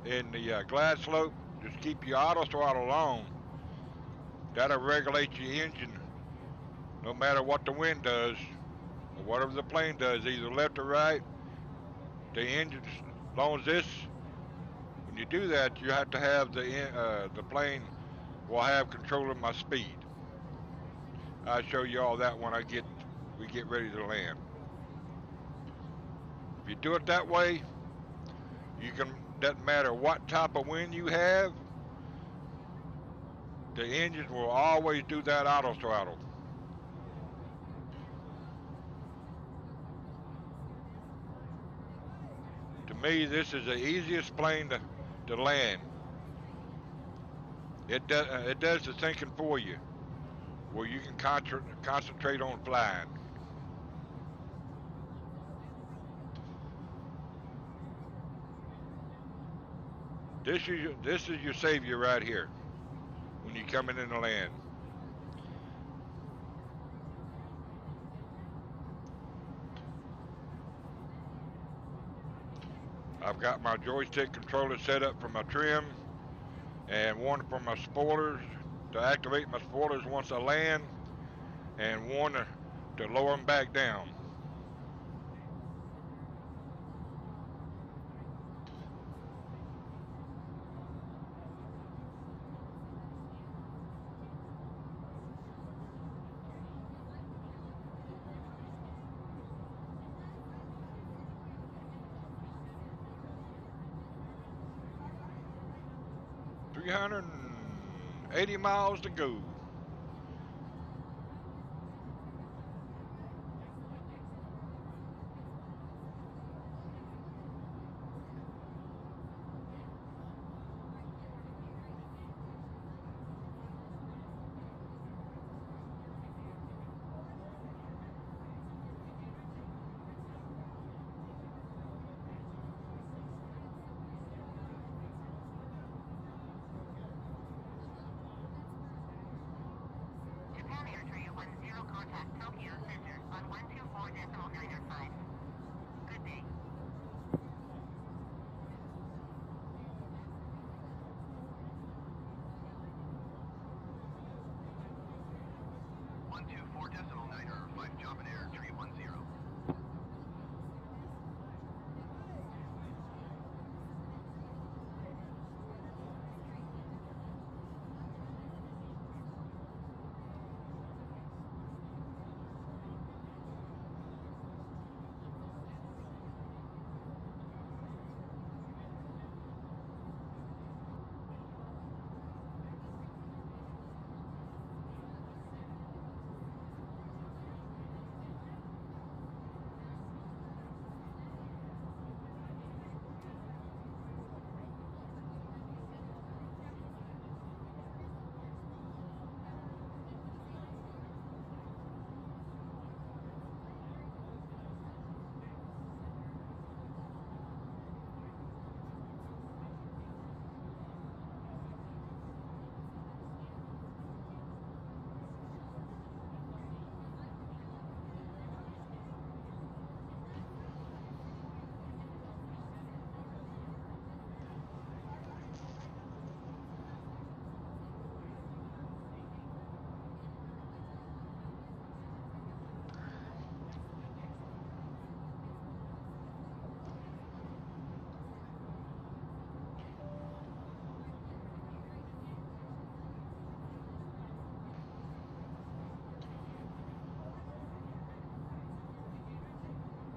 [SPEAKER 1] in the glide slope. Just keep your auto throttle on. That'll regulate your engine no matter what the wind does or whatever the plane does, either left or right. The engine, as long as this, when you do that, you have to have the plane will have control of my speed. I'll show you all that when we get ready to land. If you do it that way, doesn't matter what type of wind you have, the engine will always do that auto throttle. To me, this is the easiest plane to land. It does the thinking for you, where you can concentrate on flying. This is your savior right here when you're coming in to land. I've got my joystick controller set up for my trim and one for my spoilers to activate my spoilers once I land, and one to lower them back down. 380 miles to go.
[SPEAKER 2] Japan Air 310 contact Tokyo Center on 124.905. Good day.
[SPEAKER 3] One two four decimal nine five Japan Air 310.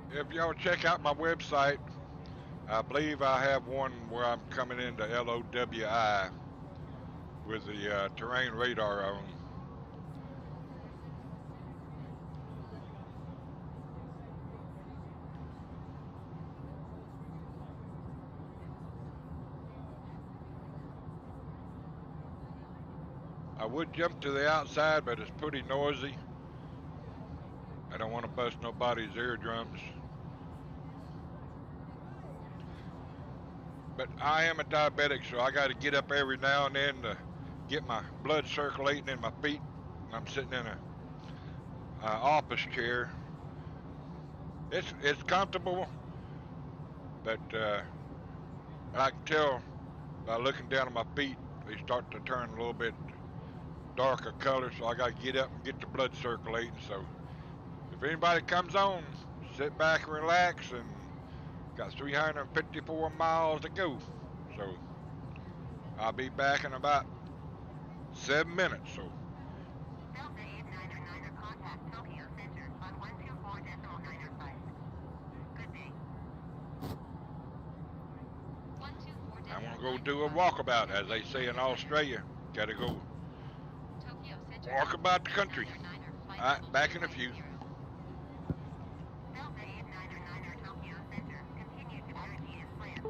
[SPEAKER 1] If y'all check out my website, I believe I have one where I'm coming into LOWI with the terrain radar on. I would jump to the outside, but it's pretty noisy. I don't want to bust nobody's eardrums. But I am a diabetic, so I got to get up every now and then to get my blood circulating in my feet. I'm sitting in a office chair. It's comfortable, but I can tell by looking down at my feet, they start to turn a little bit darker color, so I got to get up and get the blood circulating. So if anybody comes on, sit back and relax, and got 354 miles to go. So I'll be back in about 7 minutes. So
[SPEAKER 2] Delta 8909 contact Tokyo Center on 124.905. Good day.
[SPEAKER 1] I'm gonna go do a walkabout, as they say in Australia. Gotta go
[SPEAKER 2] Tokyo Center.
[SPEAKER 1] walk about the country. All right, back in a few.
[SPEAKER 2] Delta 8909 Tokyo Center. Continue to proceed as planned.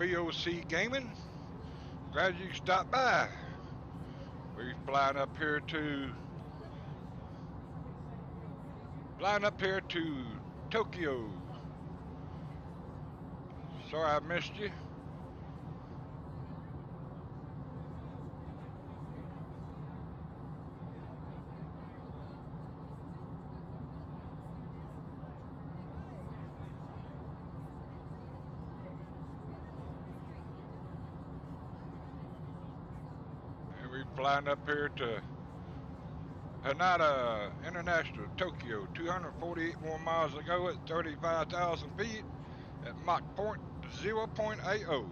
[SPEAKER 1] BOC Gaming. Glad you stopped by. We're flying up here to Tokyo. Sorry I missed you. And we're flying up here to Hanada International, Tokyo, 248 more miles to go at 35,000 feet at Mach point 0.80.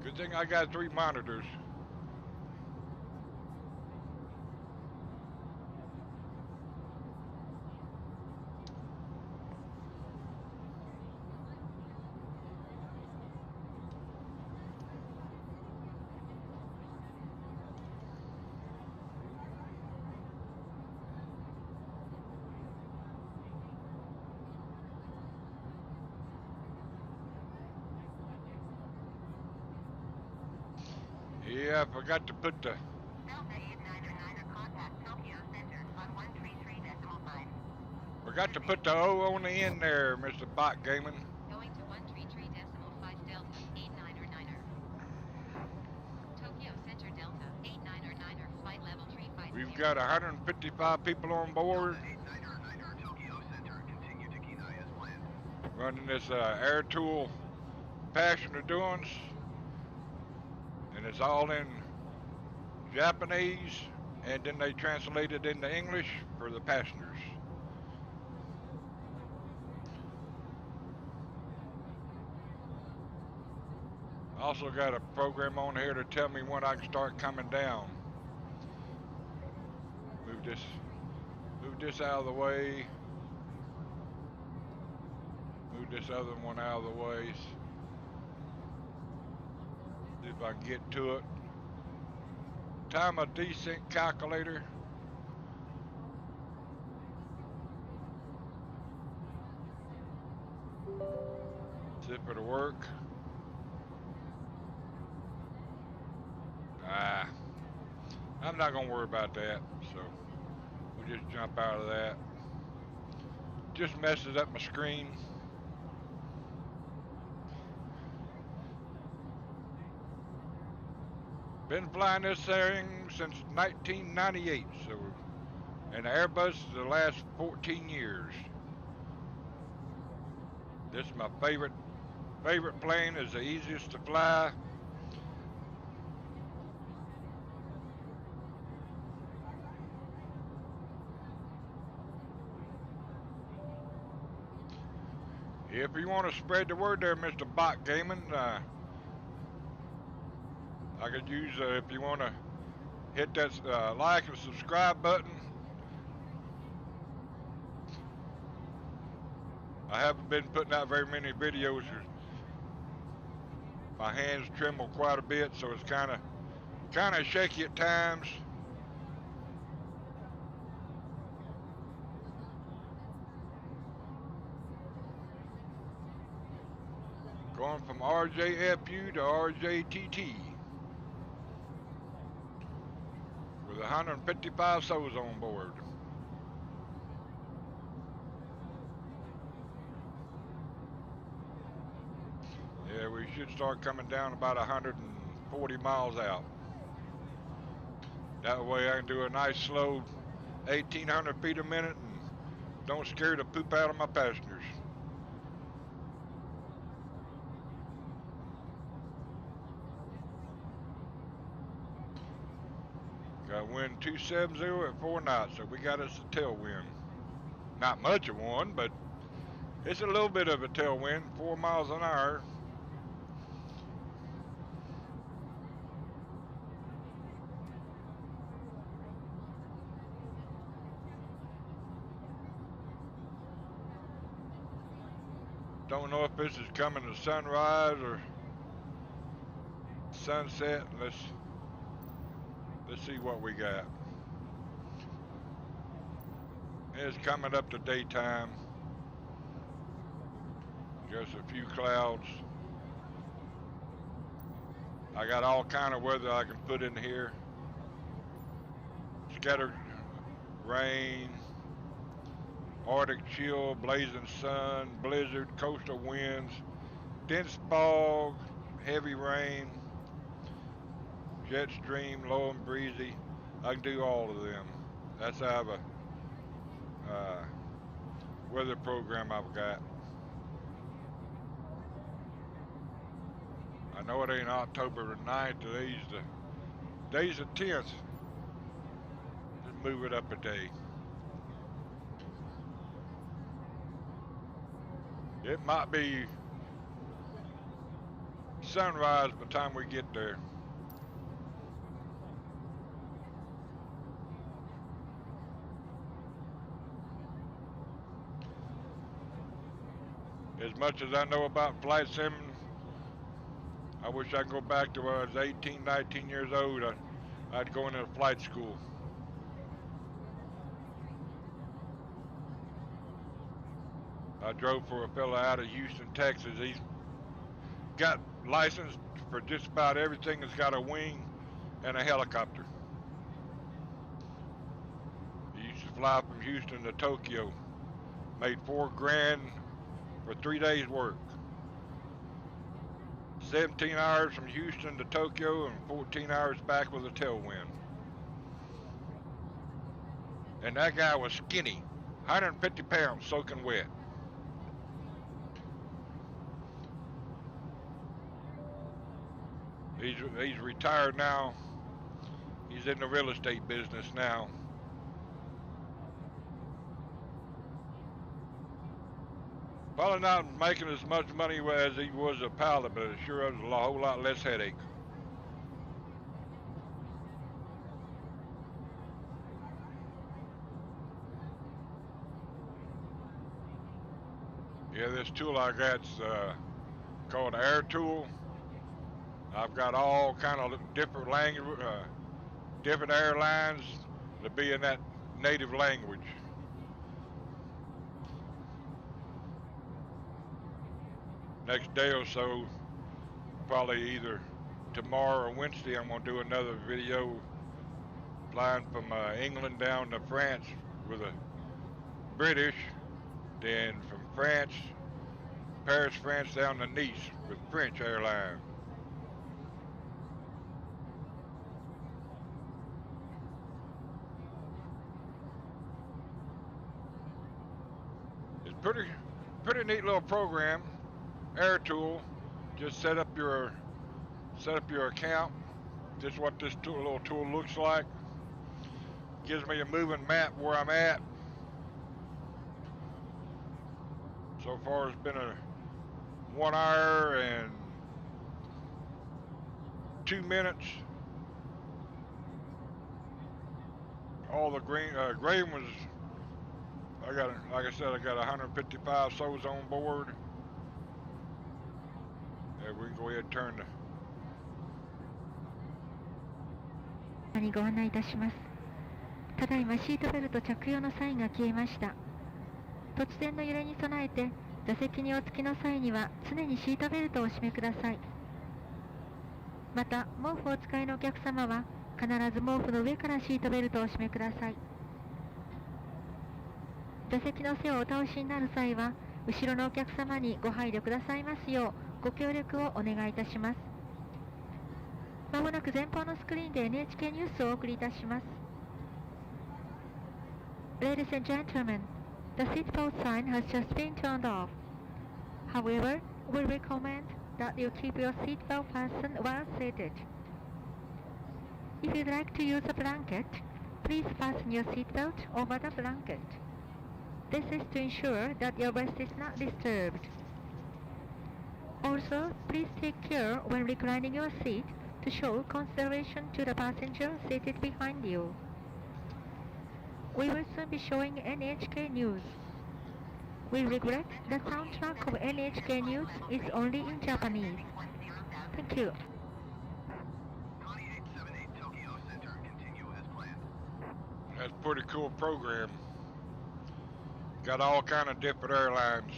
[SPEAKER 1] Good thing I got 3 monitors. Yeah, I forgot to put the
[SPEAKER 2] Delta 899er contact Tokyo Center on 133.5.
[SPEAKER 1] forgot to put the O on the end there, Mr. Bot Gaming.
[SPEAKER 2] Going to 133.5 Delta 899er. Tokyo Center Delta 899er flight level 350.
[SPEAKER 1] We've got 155 people on board
[SPEAKER 3] Delta 899er Tokyo Center. Continue to Kenai as planned.
[SPEAKER 1] running this Air Tool Passion Endurance, and it's all in Japanese, and then they translate it into English for the passengers. Also got a program on here to tell me when I can start coming down. Move this out of the way. Move this other one out of the way. See if I can get to it. Time of descent calculator. See if it'll work. I'm not gonna worry about that, so we'll just jump out of that. Just messes up my screen. Been flying this thing since 1998, so, and the Airbus the last 14 years. This is my favorite plane. Is the easiest to fly. If you want to spread the word there, Mr. Bot Gaming, I could use, if you want to hit that like and subscribe button. I haven't been putting out very many videos. My hands tremble quite a bit, so it's kind of shaky at times. Going from rjfu to rjtt with 155 souls on board. Yeah, we should start coming down about 140 miles out. That way I can do a nice slow 1,800 feet a minute and don't scare the poop out of my passengers. Got wind 270 at 4 knots, so we got us a tailwind. Not much of one, but it's a little bit of a tailwind, 4 miles an hour. Don't know if this is coming to sunrise or sunset. Let's see what we got. It's coming up to daytime. Just a few clouds. I got all kind of weather I can put in here. Scattered rain, Arctic chill, blazing sun, blizzard, coastal winds, dense fog, heavy rain, jet stream, low and breezy. I can do all of them. That's how I have a weather program I've got. I know it ain't October the 9th, today's the 10th. Just move it up a day. It might be sunrise by the time we get there. As much as I know about flight sim, I wish I could go back to when I was 18, 19 years old. I'd go into flight school. I drove for a fella out of Houston, Texas. He's got license for just about everything that's got a wing and a helicopter. He used to fly from Houston to Tokyo. Made $4 grand for 3 days work. 17 hours from Houston to Tokyo and 14 hours back with a tailwind. And that guy was skinny, 150 pounds soaking wet. He's retired now. He's in the real estate business now. Probably not making as much money as he was a pilot, but it sure was a whole lot less headache. Yeah, this tool I got's called Air Tool. I've got all kind of different language, different airlines to be in that native language. Next day or so, probably either tomorrow or Wednesday, I'm gonna do another video flying from England down to France with a British, then from France, Paris, France down to Nice with French Airlines. It's pretty neat little program. Air Tool. Just set up your account. This is what this little tool looks like. Gives me a moving map where I'm at. So far it's been a 1 hour and 2 minutes. All the grain was, like I said, I got 155 souls on board. Yeah, we can go ahead and turn the...
[SPEAKER 4] にご案内いたします。ただいまシートベルト着用のサインが消えました。突然の揺れに備えて座席にお着きの際には常にシートベルトをお締めください。また毛布をお使いのお客様は必ず毛布の上からシートベルトをお締めください。座席の背をお倒しになる際は後ろのお客様にご配慮くださいますようご協力をお願いいたします。まもなく前方のスクリーンで NHK ニュースをお送りいたします。Ladies and gentlemen, the seatbelt sign has just been turned off. However, we recommend that you keep your seatbelt fastened while seated. If you'd like to use a blanket, please fasten your seatbelt over the blanket. This is to ensure that your rest is not disturbed. Also, please take care when reclining your seat to show consideration to the passenger seated behind you. We will soon be showing NHK News. We regret the soundtrack of NHK News is only in Japanese. Thank you.
[SPEAKER 3] Connie 878 Tokyo Center, continue as planned.
[SPEAKER 1] That's a pretty cool program. Got all kind of different airlines,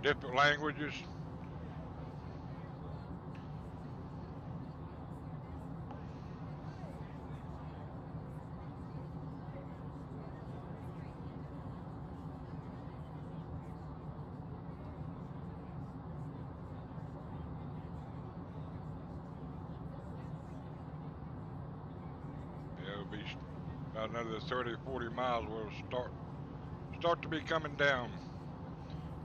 [SPEAKER 1] different languages. It'll be about another 30, 40 miles. We'll start to be coming down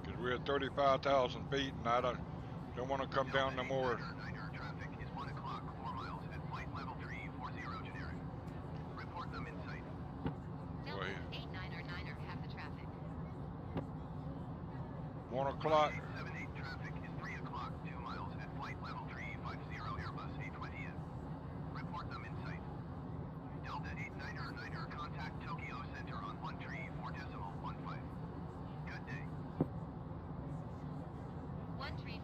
[SPEAKER 1] because we're at 35,000 feet, and I don't want to come down no more.
[SPEAKER 3] Traffic is 1 o'clock, 4 miles at flight level 340 generic. Report them in sight.
[SPEAKER 2] Delta
[SPEAKER 1] Wait.
[SPEAKER 2] 89er have the traffic.
[SPEAKER 1] 1 o'clock.
[SPEAKER 3] 78 traffic is 3 o'clock, 2 miles at flight level 350 Airbus A20F. Report them in sight. Delta 89er contact Tokyo Center on 134.15. Good day.
[SPEAKER 2] 134.15,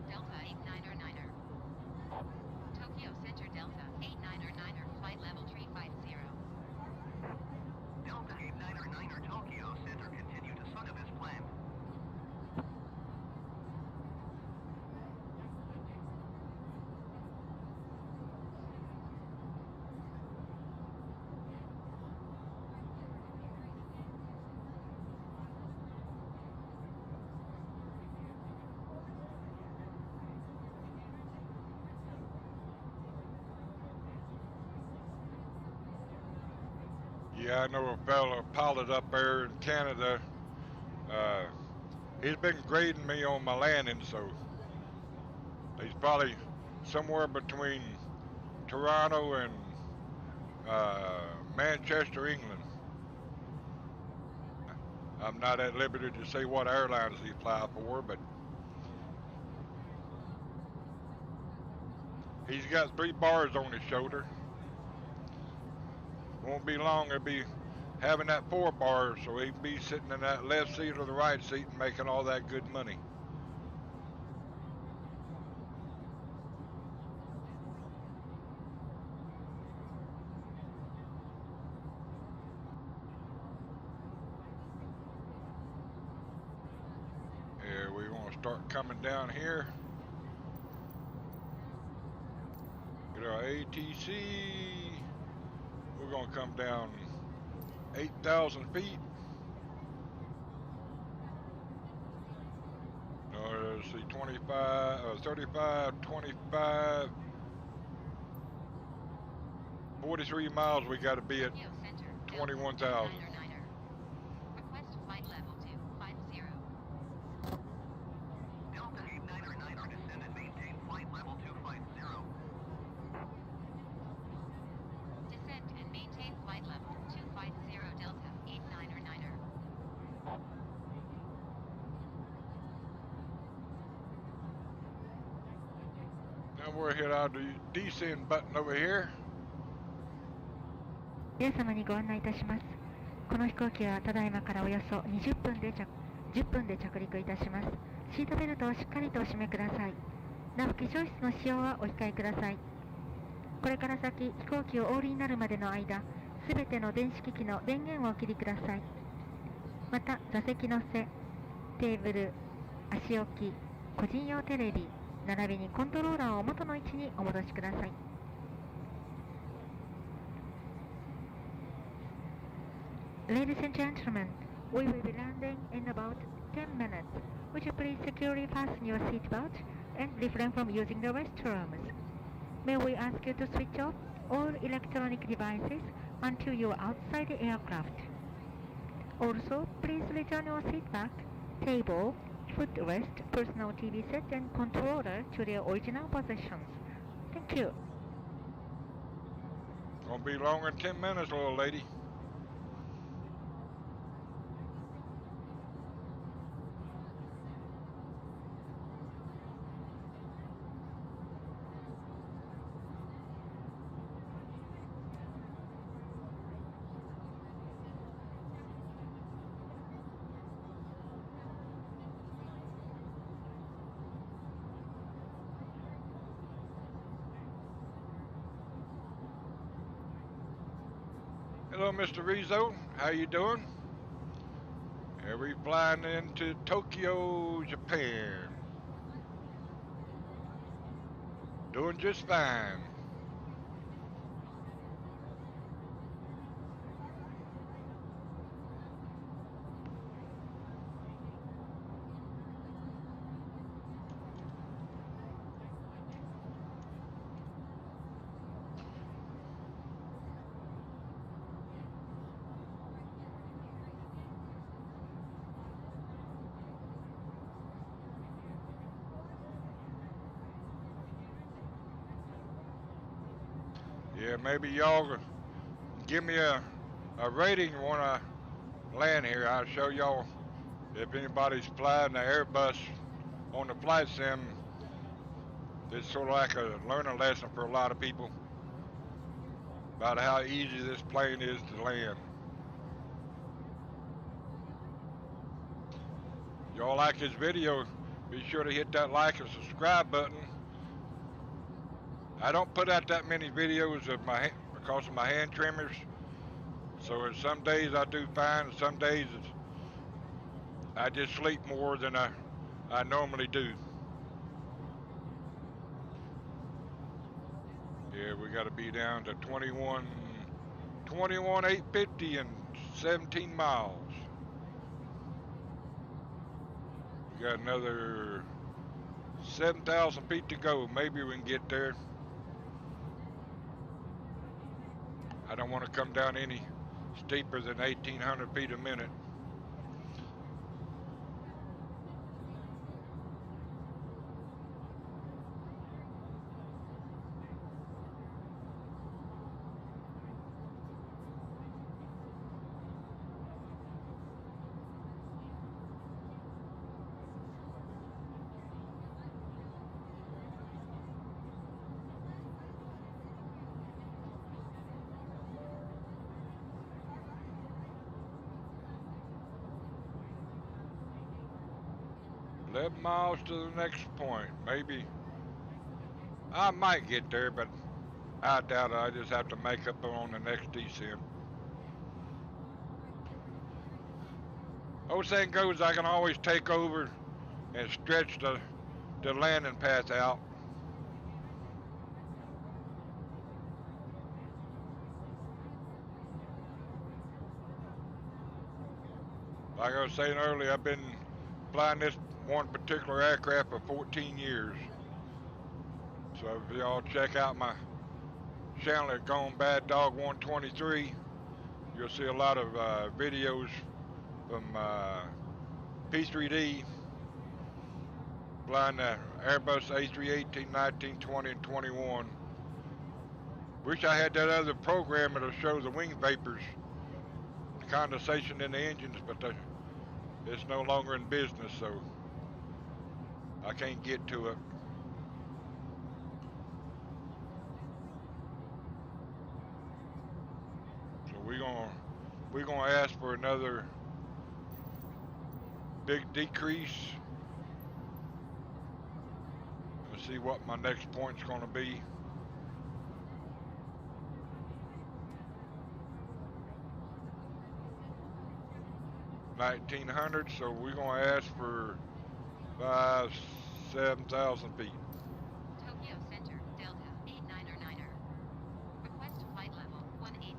[SPEAKER 2] Delta 89er. Tokyo Center Delta 89er, flight level 350.
[SPEAKER 3] Delta 89er Tokyo Center, continue to Sunnah as planned.
[SPEAKER 1] Yeah, I know a fellow pilot up there in Canada. He's been grading me on my landing, so he's probably somewhere between Toronto and Manchester, England. I'm not at liberty to say what airlines he fly for, but he's got 3 bars on his shoulder. Won't be long, he'll be having that 4 bars, so he'll be sitting in that left seat or the right seat and making all that good money. Yeah, we want to start coming down here. Get our ATC. We're going to come down 8,000 feet. Let's see, 25, 35, 25, 43 miles. We got to be at
[SPEAKER 2] Tokyo Center,
[SPEAKER 1] 21,000.
[SPEAKER 2] Request flight level 250.
[SPEAKER 3] Delta 89er descend and maintain flight level 250.
[SPEAKER 2] Descend and maintain flight level 250 Delta 89er.
[SPEAKER 1] Now we'll hit our descend button over here.
[SPEAKER 4] 皆様にご案内いたします。この飛行機はただいまからおよそ10分で着陸いたします。シートベルトをしっかりとお締めください。なお、化粧室の使用はお控えください。これから先、飛行機をお降りになるまでの間、すべての電子機器の電源をお切りください。また、座席の背、テーブル、足置き、個人用テレビ、並びにコントローラーを元の位置にお戻しください。Ladies and gentlemen, we will be landing in about 10 minutes. Would you please securely fasten your seatbelt and refrain from using the restrooms? May we ask you to switch off all electronic devices until you are outside the aircraft. Also, please return your seat back, table, footrest, personal TV set and controller to their original positions. Thank you.
[SPEAKER 1] Gonna be longer than 10 minutes, little lady. Hello, Mr. Rizzo. How you doing? Are we flying into Tokyo, Japan? Doing just fine. Yeah, maybe y'all give me a rating when I land here. I'll show y'all if anybody's flying the Airbus on the flight sim. It's sort of like a learning lesson for a lot of people about how easy this plane is to land. Y'all like this video, be sure to hit that like and subscribe button. I don't put out that many videos of because of my hand tremors. So some days I do fine, and some days I just sleep more than I normally do. Yeah, we got to be down to 21,850 and 17 miles. We got another 7,000 feet to go. Maybe we can get there. I don't want to come down any steeper than 1,800 feet a minute. Miles to the next point. Maybe I might get there, but I doubt it. I just have to make up on the next descent. Old saying goes, I can always take over and stretch the landing path out. Like I was saying earlier, I've been flying this one particular aircraft for 14 years. So if y'all check out my channel at Gone Bad Dog 123, you'll see a lot of videos from P3D flying the Airbus A318, 19, 20, and 21. Wish I had that other program that'll show the wing vapors, the condensation in the engines, but it's no longer in business, so I can't get to it. So we're gonna ask for another big decrease. Let's see what my next point's gonna be. $1,900, so we're gonna ask for 7,000 feet.
[SPEAKER 2] Tokyo Center, Delta 89er. Request flight level 180.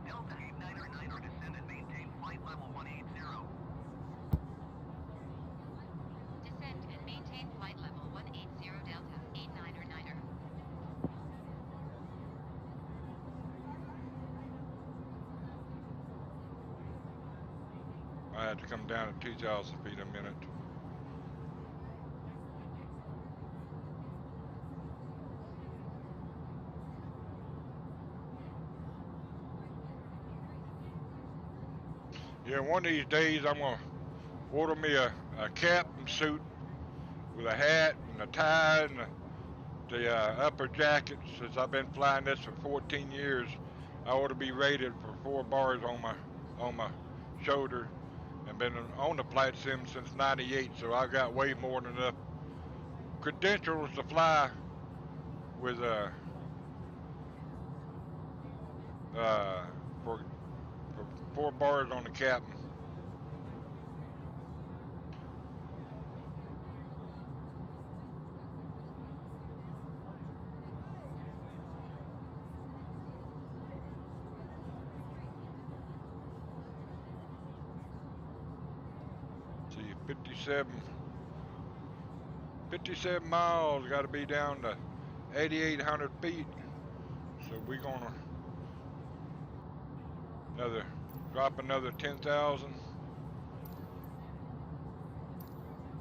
[SPEAKER 3] Delta 89er, descend and maintain flight level 180.
[SPEAKER 2] Descend and maintain flight level 180 Delta 89er.
[SPEAKER 1] I had to come down at 2,000 feet a minute. Yeah, one of these days I'm gonna order me a captain suit with a hat and a tie and the upper jacket. Since I've been flying this for 14 years, I ought to be rated for 4 bars on my shoulder, and been on the flight sim since '98. So I got way more than enough credentials to fly with uh, for, for 4 bars on the captain. See, 57 miles, got to be down to 8,800 feet. So we're gonna drop another 10,000.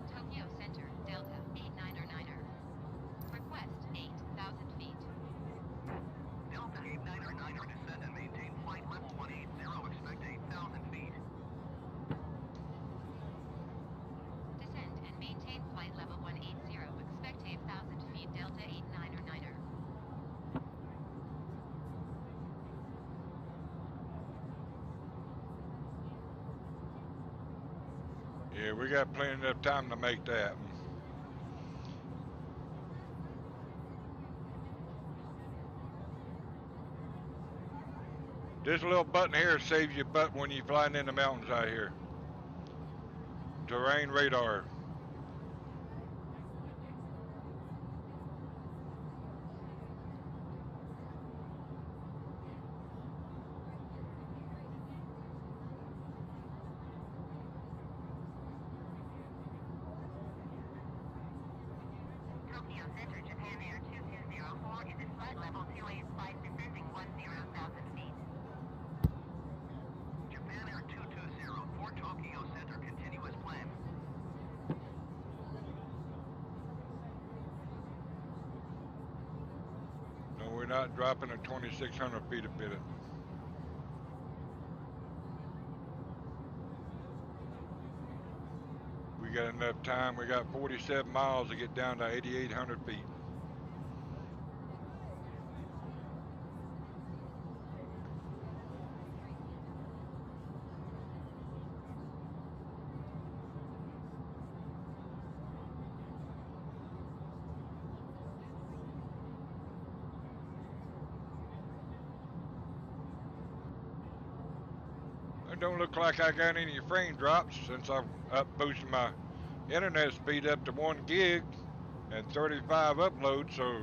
[SPEAKER 2] Tokyo Center, Delta 89er. Request 8,000 feet.
[SPEAKER 3] Delta 89er, descend and maintain flight level 180, expect 8,000 feet.
[SPEAKER 2] Descend and maintain flight level 180, expect 8,000 feet, Delta 89er.
[SPEAKER 1] Yeah, we got plenty of time to make that. This little button here saves you butt when you're flying in the mountains out here. Terrain radar.
[SPEAKER 2] Tokyo Center, Japan Air 2204 is at flight level 285, descending 10,000 feet.
[SPEAKER 3] Japan Air 2204, Tokyo Center, continuous plan.
[SPEAKER 1] No, we're not dropping at 2,600 feet a bit. We got enough time. We got 47 miles to get down to 8,800 feet. It don't look like I got any frame drops since I've boosted my internet speed up to 1 gig and 35 uploads, so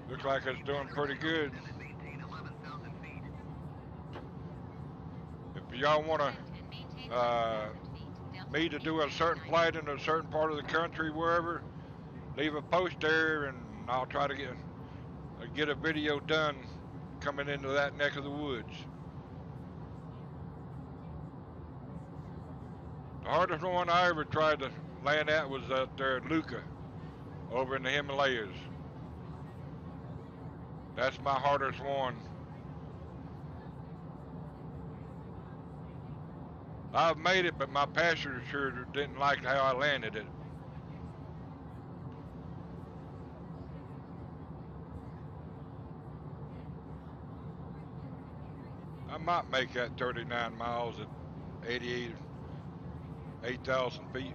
[SPEAKER 1] looks like it's doing pretty good.
[SPEAKER 3] Descend and maintain 11,000 feet.
[SPEAKER 1] If y'all want me to do a certain flight in a certain part of the country, wherever, leave a post there, and I'll try to get a video done coming into that neck of the woods. The hardest one I ever tried to land at was at Luca, over in the Himalayas. That's my hardest one. I've made it, but my passenger sure didn't like how I landed it. I might make that 39 miles at 8,000 feet.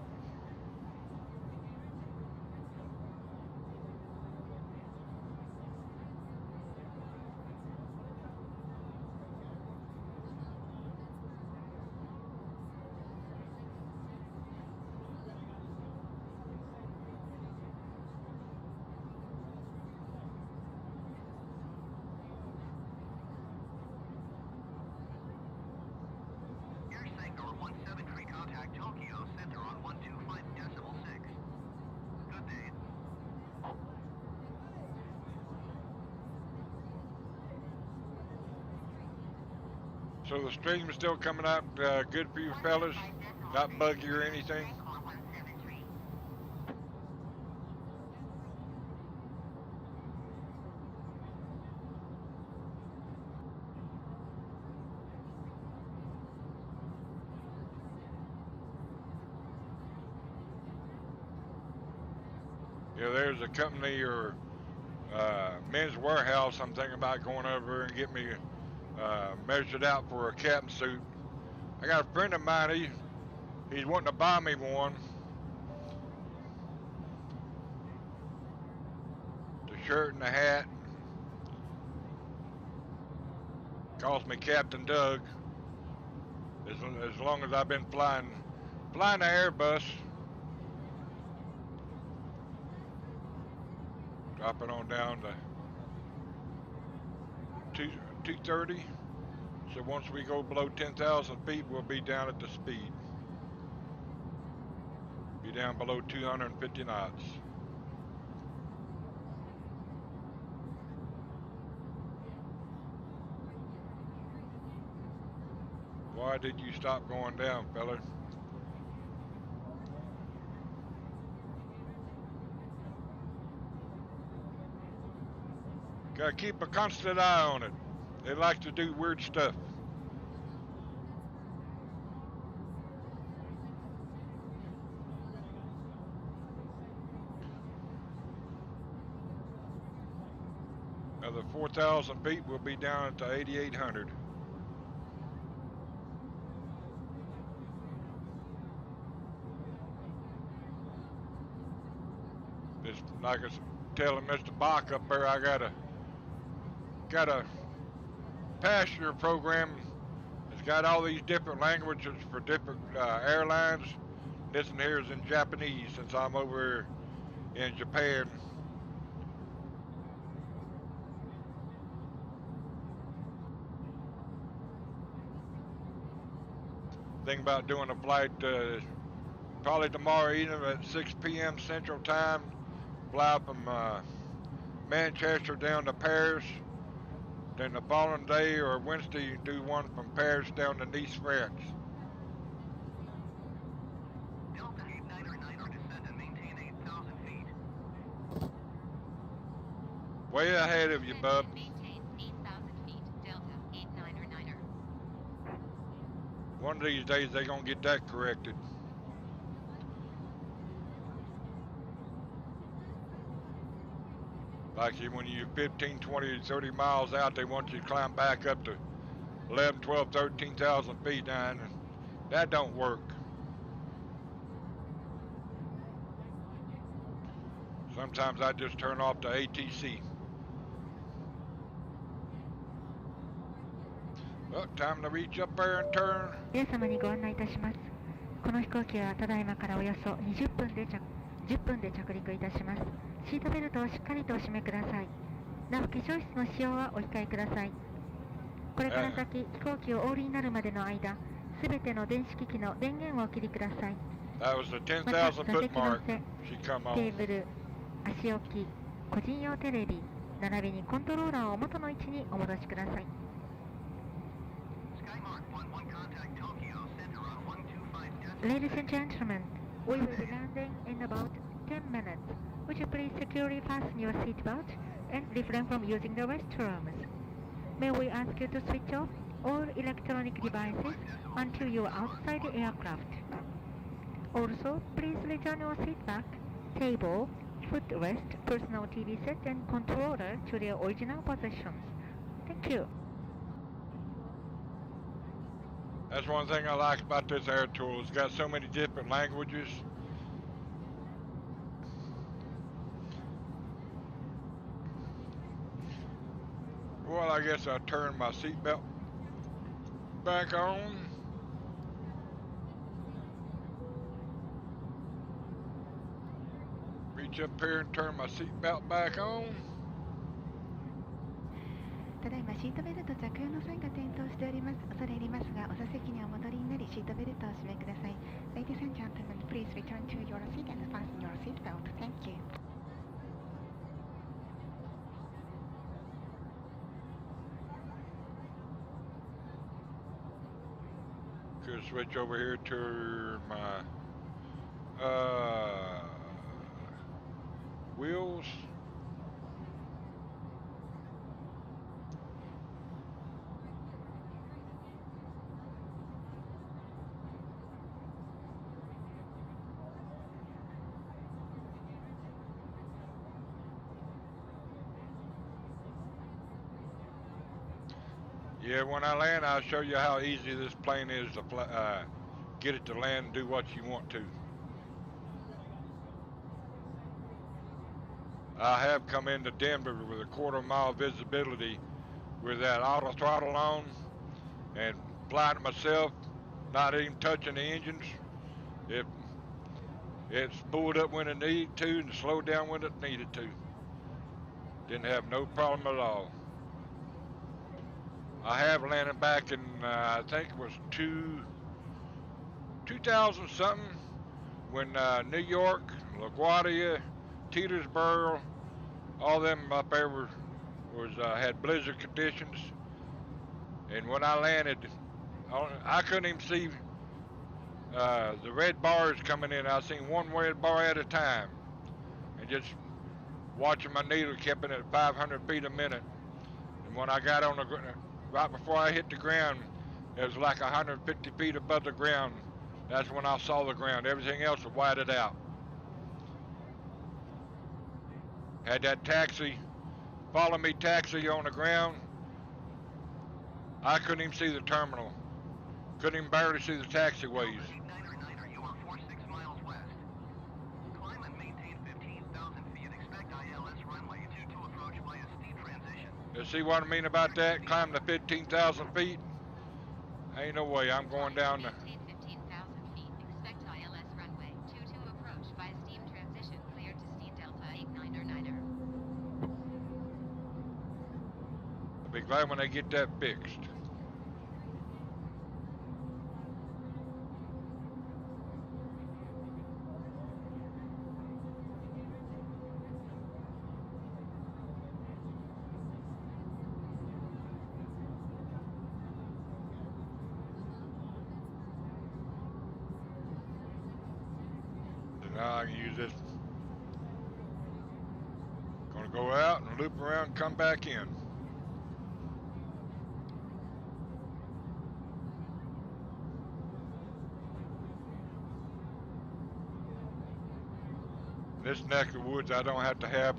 [SPEAKER 3] Air Sanger 173, contact Tokyo Center on 125.6. Good day.
[SPEAKER 1] So the stream is still coming out good for you fellas? Not buggy or anything? Yeah, there's a company or men's warehouse I'm thinking about going over and get me measured out for a captain suit. I got a friend of mine, he's wanting to buy me one. The shirt and the hat. calls me Captain Doug. As long as I've been flying the Airbus. Dropping on down to 230. So once we go below 10,000 feet, we'll be down at the speed. Be down below 250 knots. Why did you stop going down, fella? Gotta keep a constant eye on it. They like to do weird stuff. Another 4,000 feet, we'll be down at the 8,800. Just like I was telling Mr. Bach up there, I got a passenger program. It's got all these different languages for different airlines. This one here is in Japanese since I'm over in Japan. Think about doing a flight probably tomorrow evening at 6 p.m. Central Time. Fly from Manchester down to Paris. Then the following day or Wednesday, do one from Paris down to Nice, France.
[SPEAKER 3] Delta 899er descend and maintain 8,000 feet.
[SPEAKER 1] Way ahead of you, bub.
[SPEAKER 2] Maintain 8,000 feet. Delta 899er.
[SPEAKER 1] One of these days they're gonna get that corrected. Like when you're 15, 20, 30 miles out, they want you to climb back up to 11, 12, 13,000 feet down. That don't work. Sometimes I just turn off the ATC. Well, time to reach up there and turn.
[SPEAKER 4] 皆様にご案内いたします。この飛行機はただいまからおよそ10分で着陸いたします。シートベルトをしっかりとお締めください。なお化粧室の使用はお控えください。これから先、飛行機をお降りになるまでの間、すべての電子機器の電源をお切りください。
[SPEAKER 1] That was the
[SPEAKER 4] また、
[SPEAKER 1] 10,000
[SPEAKER 4] 座
[SPEAKER 1] foot
[SPEAKER 4] 席の
[SPEAKER 1] mark.
[SPEAKER 4] 背、
[SPEAKER 1] She come
[SPEAKER 4] テ
[SPEAKER 1] on.
[SPEAKER 4] ーブル、足置き、個人用テレビ、並びにコントローラーを元の位置にお戻しください。
[SPEAKER 3] Skymark 11 contact Tokyo center on 125
[SPEAKER 4] Ladies and gentlemen, we will be landing in about 10 minutes. Would you please securely fasten your seatbelt and refrain from using the restrooms? May we ask you to switch off all electronic devices until you are outside the aircraft. Also, please return your seat back, table, footrest, personal TV set and controller to their original positions. Thank you.
[SPEAKER 1] That's one thing I like about this air tool. It's got so many different languages. Well, I guess I'll turn my seatbelt back on. Reach up here and turn my seatbelt back on.
[SPEAKER 5] ただいまシートベルト着用の際が点灯しております。恐れ入りますが、お座席にお戻りになりシートベルトをお締めください。Ladies and gentlemen, please return to your seat and fasten your seat belt. Thank you.
[SPEAKER 1] Could switch over here to my wheels. Yeah, when I land, I'll show you how easy this plane is to get it to land and do what you want to. I have come into Denver with a 1/4 mile visibility with that auto throttle on and flying it myself, not even touching the engines. It spooled up when it needed to and slowed down when it needed to. Didn't have no problem at all. I have landed back in, I think it was 2000 something, when New York, LaGuardia, Tetersburg, all them up there had blizzard conditions. And when I landed, I couldn't even see the red bars coming in. I seen one red bar at a time, and just watching my needle kept it at 500 feet a minute. And when I got on the right before I hit the ground, it was like 150 feet above the ground. That's when I saw the ground. Everything else was whited out. Had that taxi, follow me taxi on the ground. I couldn't even see the terminal. Couldn't even barely see the taxiways.
[SPEAKER 3] You are 46 miles west. Climb and maintain 15,000 feet. Expect ILS runway 22 approach by a steep transition.
[SPEAKER 1] You see what I mean about that? Climb to 15,000 feet? Ain't no way I'm going down the...
[SPEAKER 2] Maintain 15,000 feet. Expect ILS runway 22 approach by a steep transition. Clear to steep Delta 89er.
[SPEAKER 1] I'll be glad when they get that fixed. Now I can use this. Gonna go out and loop around and come back in. This neck of the woods, I don't have to have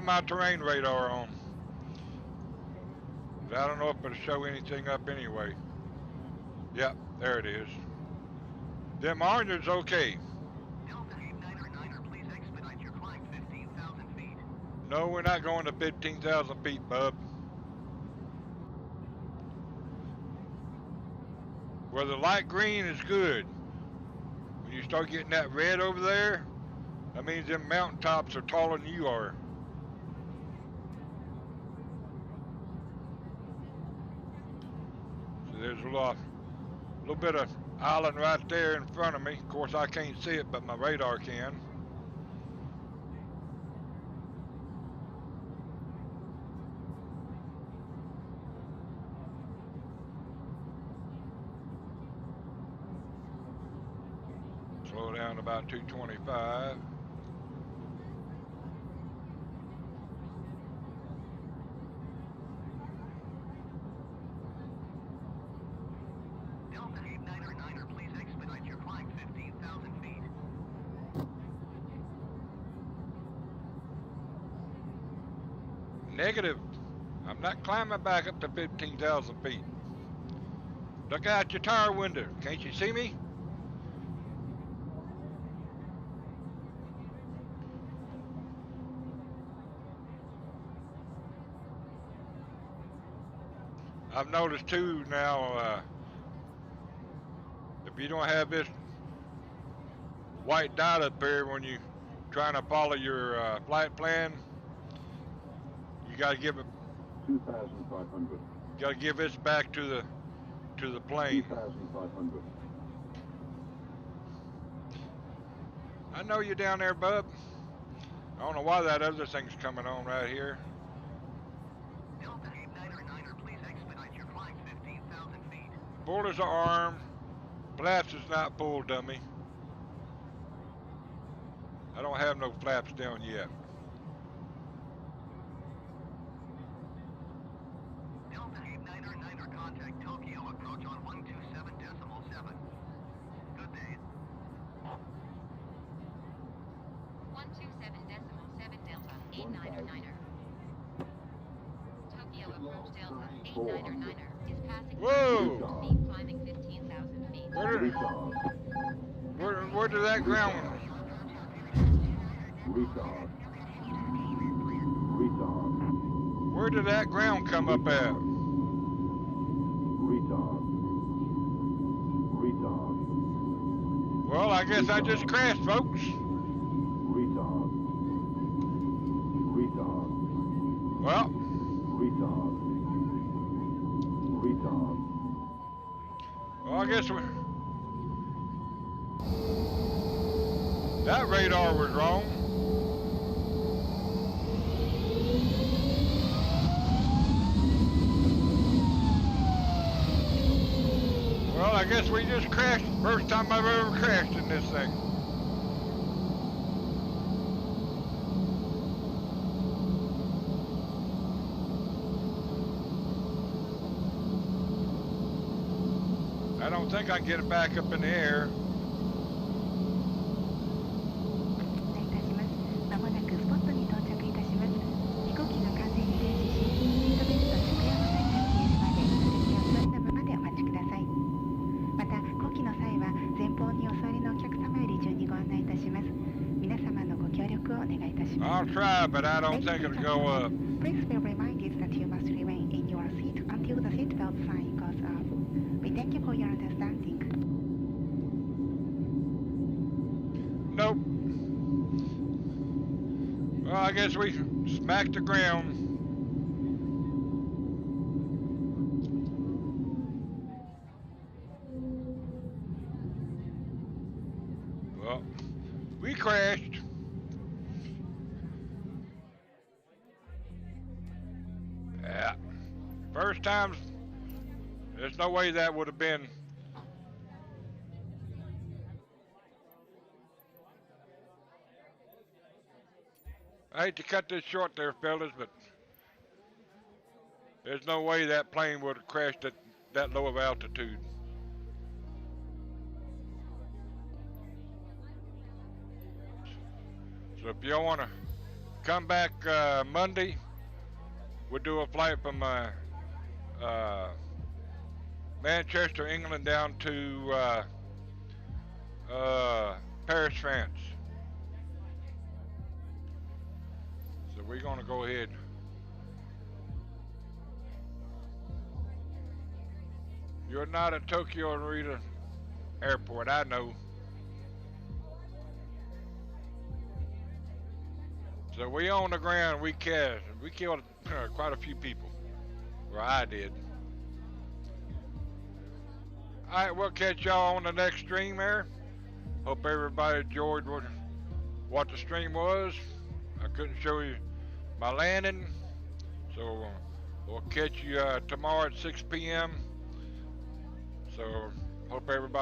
[SPEAKER 1] my terrain radar on. I don't know if it'll show anything up anyway. Yep, there it is. Them oranges okay.
[SPEAKER 3] Delta 89er, please expedite your climb 15,000 feet.
[SPEAKER 1] No, we're not going to 15,000 feet, bub. Where the light green is good. When you start getting that red over there, that means them mountaintops are taller than you are. So there's a little bit of island right there in front of me. Of course, I can't see it, but my radar can. Slow down to about 225.
[SPEAKER 3] Delta 89er, please expedite your climb 15,000 feet.
[SPEAKER 1] Negative. I'm not climbing back up to 15,000 feet. Look out your tire window. Can't you see me? I've noticed too now, if you don't have this white dot up there when you trying to follow your flight plan, you got to give it
[SPEAKER 6] 2,500.
[SPEAKER 1] got to give this back to the plane.
[SPEAKER 6] 2,500.
[SPEAKER 1] I know you're down there, bub. I don't know why that other thing's coming on right here.
[SPEAKER 3] Delta 89er, please expedite your climb 15,000 feet.
[SPEAKER 1] Borders are armed. Flaps is not full, dummy. I don't have no flaps down yet.
[SPEAKER 3] Delta 89er, contact Tokyo approach on 127.7. Good day.
[SPEAKER 2] 127.7 Delta 89er. Tokyo approach Delta 89er is passing.
[SPEAKER 1] Whoa!
[SPEAKER 2] Speed climbing 15,000 feet.
[SPEAKER 1] Where did that ground?
[SPEAKER 6] Retard. Retard.
[SPEAKER 1] Where did that ground come up at?
[SPEAKER 6] Retard. Retard.
[SPEAKER 1] Well, I guess I just crashed, folks.
[SPEAKER 6] Retard. Retard.
[SPEAKER 1] Well,
[SPEAKER 6] Retard. Retard.
[SPEAKER 1] I guess that radar was wrong. Well, I guess we just crashed. First time I've ever crashed in this thing. I don't think I can get it back up in the air.
[SPEAKER 5] まもなくスポットに到着いたします。飛行機が完全に停止し、シートベルト着用のサインが消えるまで座席を座ったままでお待ちください。また、後期の際は前方にお座りのお客様より順にご案内いたします。皆様のご協力をお願いいたします。
[SPEAKER 1] I'll try, but I don't think it'll go up.
[SPEAKER 5] Please be reminded that you must remain in your seat until the seatbelt sign goes off. We thank you for your understanding.
[SPEAKER 1] Nope. Well, I guess we smacked the ground. Well, we crashed. Yeah. First time, there's no way that would have been. I hate to cut this short there, fellas, but there's no way that plane would have crashed at that low of altitude. So if y'all want to come back Monday, we'll do a flight from Manchester, England down to Paris, France. So we're going to go ahead. You're not at Tokyo Narita Airport, I know. So we on the ground, we killed quite a few people. Well, I did. Alright, we'll catch y'all on the next stream there. Hope everybody enjoyed what the stream was. I couldn't show you my landing. So we'll catch you tomorrow at 6 p.m. So hope everybody